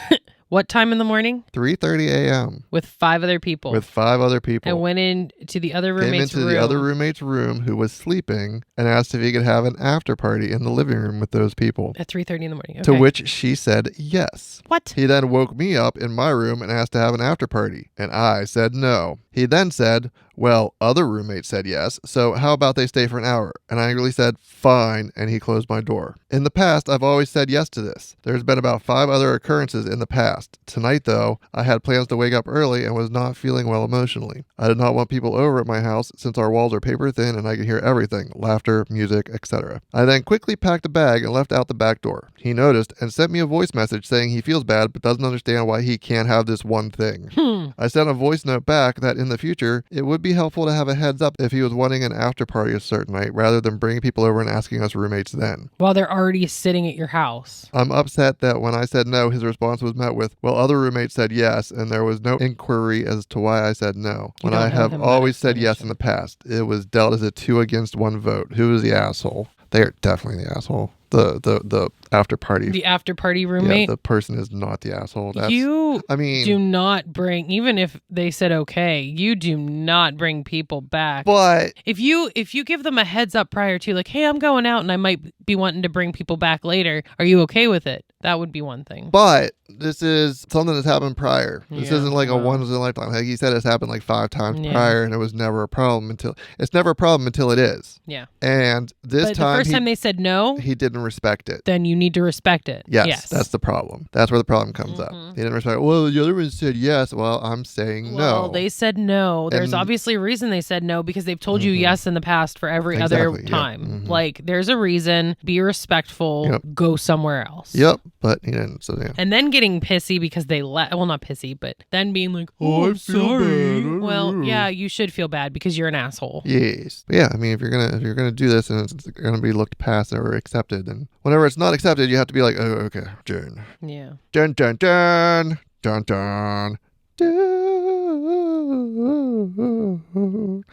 What time in the morning? 3:30 a.m. With 5 other people. With 5 other people. And went into the other roommate's room. Came into the other roommate's room, who was sleeping, and asked if he could have an after party in the living room with those people. At 3:30 in the morning. Okay. To which she said yes. What? He then woke me up in my room and asked to have an after party, and I said no. He then said, well, other roommates said yes, so how about they stay for an hour? And I angrily said, fine, and he closed my door. In the past, I've always said yes to this. There's been about 5 other occurrences in the past. Tonight, though, I had plans to wake up early and was not feeling well emotionally. I did not want people over at my house since our walls are paper thin and I could hear everything, laughter, music, etc. I then quickly packed a bag and left out the back door. He noticed and sent me a voice message saying he feels bad but doesn't understand why he can't have this one thing. I sent a voice note back that in the future, it would be helpful to have a heads up if he was wanting an after party a certain night rather than bringing people over and asking us roommates then. While they're already sitting at your house. I'm upset that when I said no, his response was met with, well, other roommates said yes, and there was no inquiry as to why I said no. When I have always said yes in the past, it was dealt as a 2 against 1 vote. Who is the asshole? They are definitely the asshole. The after party. The after party roommate? Yeah, the person is not the asshole. Do not bring, even if they said okay, you do not bring people back. But if you give them a heads up prior to, like, hey, I'm going out and I might be wanting to bring people back later, are you okay with it? That would be one thing. But this is something that's happened prior. This isn't like a once in a lifetime. Like he said, it's happened like 5 times prior, and it was never a problem until it is. Yeah. And this time, the first time they said no, he didn't respect it. Then you need to respect it. Yes, that's the problem. That's where the problem comes up. He didn't respect it. Well, the other one said yes. Well, I'm saying no. Well, they said no. There's obviously a reason they said no, because they've told you yes in the past for every other time. Yeah. Like, there's a reason. Be respectful. Yep. Go somewhere else. Yep. But he didn't. So yeah. And then getting pissy because they well, not pissy, but then being like, oh, I'm sorry. Well, yeah, you should feel bad because you're an asshole. Yes. But yeah, I mean, if you're gonna do this and it's gonna be looked past or accepted, then whenever it's not accepted, you have to be like, oh, okay, Jen. Yeah. Dun dun dun dun dun.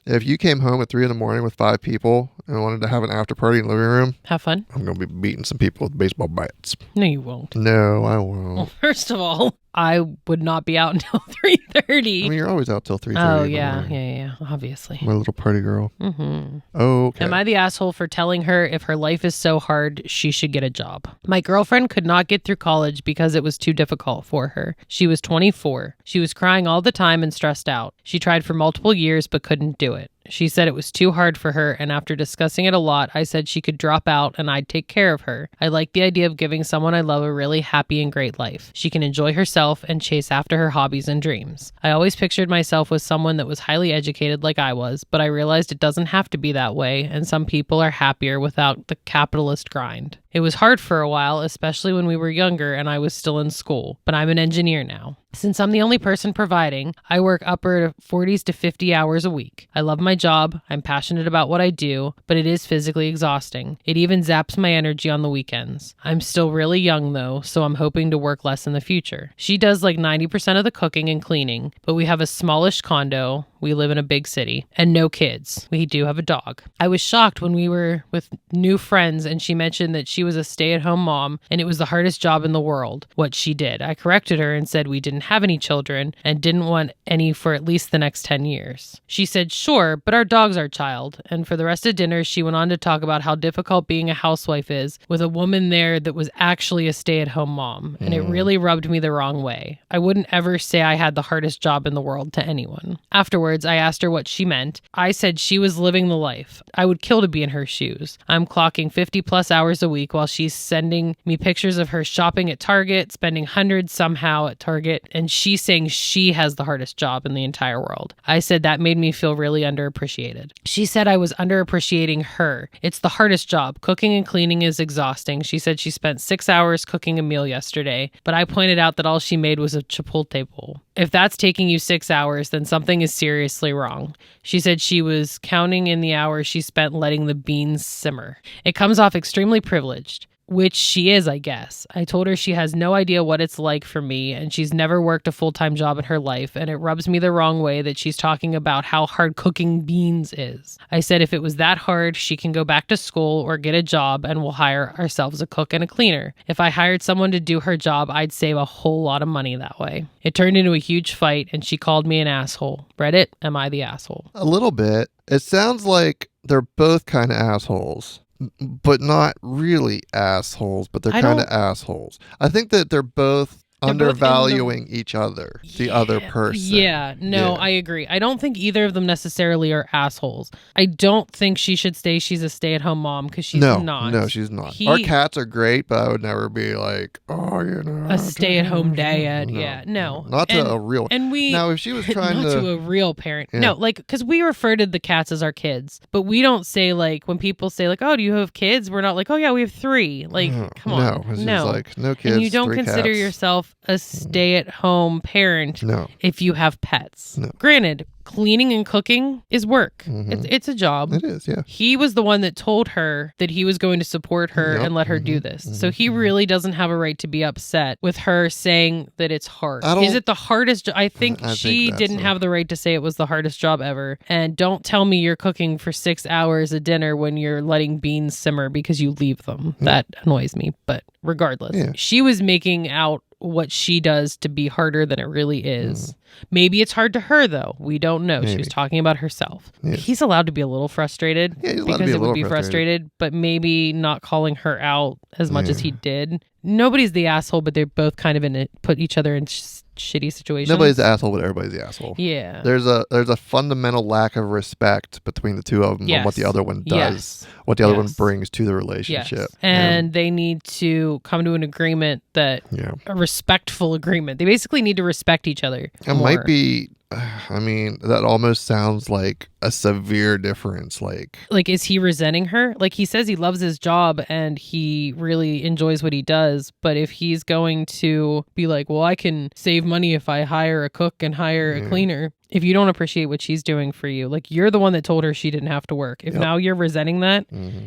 If you came home at 3 a.m. with 5 people and wanted to have an after party in the living room, have fun. I'm gonna be beating some people with baseball bats. No, you won't. No, I won't. Well, first of all, I would not be out until 3:30. I mean, you're always out till 3:30. Oh yeah, obviously. My little party girl. Mm-hmm. Okay. Am I the asshole for telling her if her life is so hard, she should get a job? My girlfriend could not get through college because it was too difficult for her. She was 24. She was crying all the time and stressed out. She tried for multiple years but couldn't do it. She said it was too hard for her, and after discussing it a lot, I said she could drop out and I'd take care of her. I like the idea of giving someone I love a really happy and great life. She can enjoy herself and chase after her hobbies and dreams. I always pictured myself with someone that was highly educated like I was, but I realized it doesn't have to be that way, and some people are happier without the capitalist grind. It was hard for a while, especially when we were younger and I was still in school, but I'm an engineer now. Since I'm the only person providing, I work upward of 40 to 50 hours a week. I love my job, I'm passionate about what I do, but it is physically exhausting. It even zaps my energy on the weekends. I'm still really young though, so I'm hoping to work less in the future. She does like 90% of the cooking and cleaning, but we have a smallish condo. We live in a big city and no kids. We do have a dog. I was shocked when we were with new friends and she mentioned that she was a stay-at-home mom and it was the hardest job in the world, what she did. I corrected her and said we didn't have any children and didn't want any for at least the next 10 years. She said, sure, but our dog's our child. And for the rest of dinner, she went on to talk about how difficult being a housewife is with a woman there that was actually a stay-at-home mom. And it really rubbed me the wrong way. I wouldn't ever say I had the hardest job in the world to anyone. Afterwards, Afterwards, I asked her what she meant. I said she was living the life. I would kill to be in her shoes. I'm clocking 50 plus hours a week while she's sending me pictures of her shopping at Target, spending hundreds somehow at Target, and she's saying she has the hardest job in the entire world. I said that made me feel really underappreciated. She said I was underappreciating her. It's the hardest job. Cooking and cleaning is exhausting. She said she spent 6 hours cooking a meal yesterday, but I pointed out that all she made was a Chipotle bowl. If that's taking you 6 hours, then something is seriously wrong. She said she was counting in the hours she spent letting the beans simmer. It comes off extremely privileged. Which she is, I guess. I told her she has no idea what it's like for me, and she's never worked a full-time job in her life, and it rubs me the wrong way that she's talking about how hard cooking beans is. I said if it was that hard, she can go back to school or get a job, and we'll hire ourselves a cook and a cleaner. If I hired someone to do her job, I'd save a whole lot of money that way. It turned into a huge fight, and she called me an asshole. Reddit, am I the asshole? A little bit. It sounds like they're both kind of assholes. But not really assholes, but they're kind of assholes. I think that they're both undervaluing each other, the other person. Yeah, no, I agree. I don't think either of them necessarily are assholes. I don't think she should say she's a stay-at-home mom because she's not. No, she's not. Our cats are great, but I would never be like, a stay-at-home dad. No. Not to a real. And we now, if she was trying not to a real parent. Yeah. No, like because we refer to the cats as our kids, but we don't say like when people say like, oh, do you have kids? We're not like, oh yeah, we have 3. Like, come on, no, like no kids. And you don't 3 consider cats. yourself a stay-at-home parent if you have pets. No. Granted, cleaning and cooking is work. It's a job. It is, yeah. He was the one that told her that he was going to support her and let her do this. So he really doesn't have a right to be upset with her saying that it's hard. Is it the hardest job? I think she didn't have the right to say it was the hardest job ever. And don't tell me you're cooking for 6 hours a dinner when you're letting beans simmer because you leave them. That annoys me. But regardless, she was making out what she does to be harder than it really is. Maybe it's hard to her, though. We don't know. Maybe. She was talking about herself. Yeah. He's allowed to be a little frustrated because it would be frustrated, but maybe not calling her out as much as he did. Nobody's the asshole, but they're both kind of put each other in shitty situations. Nobody's the asshole, but everybody's the asshole. Yeah. There's a fundamental lack of respect between the two of them on what the other one does, what the other one brings to the relationship. Yes. And they need to come to an agreement that a respectful agreement. They basically need to respect each other. It might be, I mean, that almost sounds like a severe difference. Like, is he resenting her? Like, he says he loves his job and he really enjoys what he does. But if he's going to be like, well, I can save money if I hire a cook and hire a cleaner. If you don't appreciate what she's doing for you, like you're the one that told her she didn't have to work. If now you're resenting that,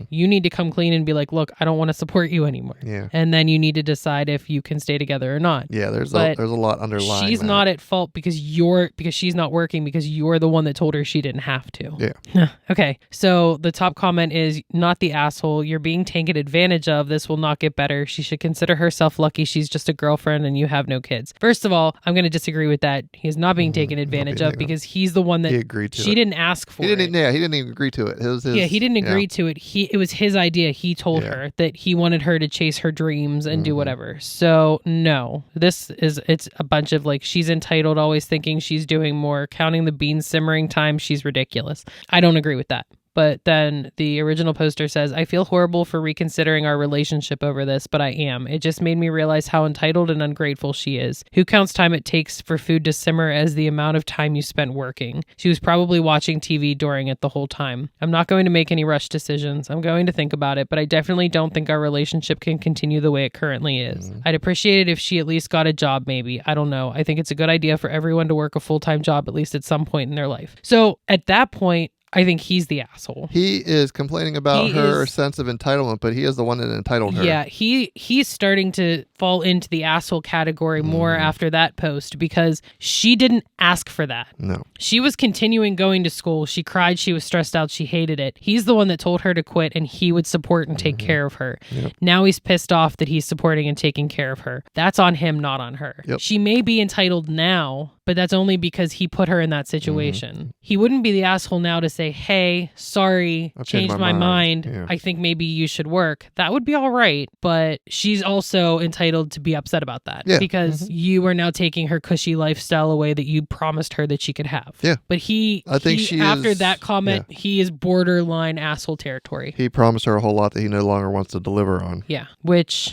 you need to come clean and be like, look, I don't want to support you anymore. Yeah. And then you need to decide if you can stay together or not. Yeah, there's a lot underlying. She's not at fault because she's not working because you're the one that told her she didn't have to. Yeah. Okay. So the top comment is not the asshole. You're being taken advantage of. This will not get better. She should consider herself lucky she's just a girlfriend and you have no kids. First of all, I'm going to disagree with that. He is not being taken advantage of because he's the one that he agreed to. She didn't ask for it. Yeah, he didn't even agree to it. He didn't agree to it. It was his idea. He told her that he wanted her to chase her dreams and do whatever. So no, it's a bunch of like, she's entitled, always thinking she's doing more, counting the beans simmering time. She's ridiculous. I don't agree with that. But then the original poster says, I feel horrible for reconsidering our relationship over this, but I am. It just made me realize how entitled and ungrateful she is. Who counts time it takes for food to simmer as the amount of time you spent working? She was probably watching TV during it the whole time. I'm not going to make any rushed decisions. I'm going to think about it, but I definitely don't think our relationship can continue the way it currently is. I'd appreciate it if she at least got a job, maybe. I don't know. I think it's a good idea for everyone to work a full-time job at least at some point in their life. So at that point, I think he's the asshole. He is complaining about her sense of entitlement, but he is the one that entitled her. Yeah, he's starting to fall into the asshole category more after that post because she didn't ask for that. No. She was continuing going to school. She cried. She was stressed out. She hated it. He's the one that told her to quit and he would support and take care of her. Yep. Now he's pissed off that he's supporting and taking care of her. That's on him, not on her. Yep. She may be entitled now, but that's only because he put her in that situation. He wouldn't be the asshole now to say, hey, sorry, I changed my mind. Yeah. I think maybe you should work. That would be all right, but she's also entitled to be upset about that because you are now taking her cushy lifestyle away that you promised her that she could have. Yeah. But I think after that comment, he is borderline asshole territory. He promised her a whole lot that he no longer wants to deliver on. Yeah,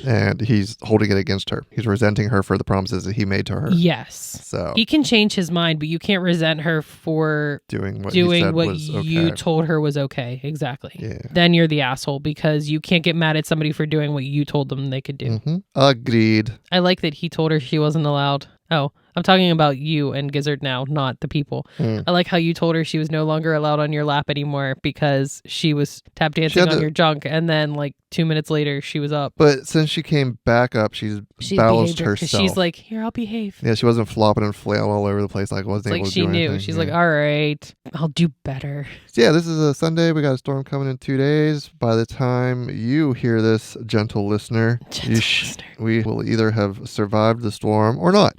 and he's holding it against her. He's resenting her for the promises that he made to her. Yes. So he can change his mind, but you can't resent her for doing what you told her was okay. Exactly. Yeah. Then you're the asshole because you can't get mad at somebody for doing what you told them they could do. Agreed. I like that he told her she wasn't allowed. Oh, I'm talking about you and Gizzard now, not the people. I like how you told her she was no longer allowed on your lap anymore because she was tap dancing on your junk, and then like 2 minutes later she was up. But since she came back up, she's balanced herself. She's like, here, I'll behave. Yeah, she wasn't flopping and flailing all over the place like wasn't able to do anything. She knew. She's like, all right, I'll do better. So yeah, this is a Sunday. We got a storm coming in 2 days. By the time you hear this, gentle listener, we will either have survived the storm or not.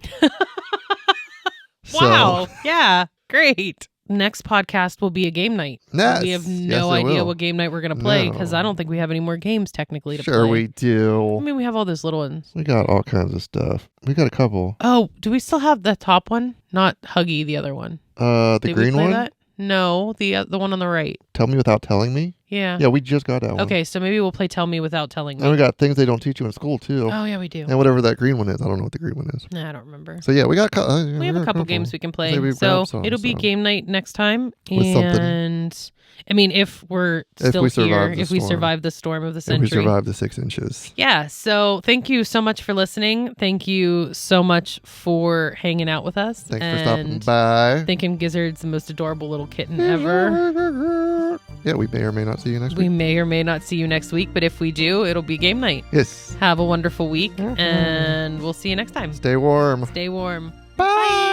Wow. Yeah. Great. Next podcast will be a game night. Yes. We have no idea what game night we're going to play because I don't think we have any more games technically to play. Sure we do. I mean, we have all those little ones. We got all kinds of stuff. We got a couple. Oh, do we still have the top one? Not Huggy, the other one. The Did green we play one? That? No, the one on the right. Tell Me Without Telling Me? Yeah. Yeah, we just got that one. Okay, so maybe we'll play Tell Me Without Telling Me. And we got things they don't teach you in school, too. Oh, yeah, we do. And whatever that green one is. I don't know what the green one is. Nah, I don't remember. So, yeah, we got we have a couple games we can play. So, it'll be game night next time. With and, something. I mean, if we're still here, if we survive the storm of the century. If we survive the 6 inches. Yeah, so thank you so much for listening. Thank you so much for hanging out with us. Thanks for stopping by. Thinking Gizzard's the most adorable little kitten ever. Yeah, we may or may not see you next week. We may or may not see you next week, but if we do, it'll be game night. Yes. Have a wonderful week, and we'll see you next time. Stay warm. Stay warm. Bye.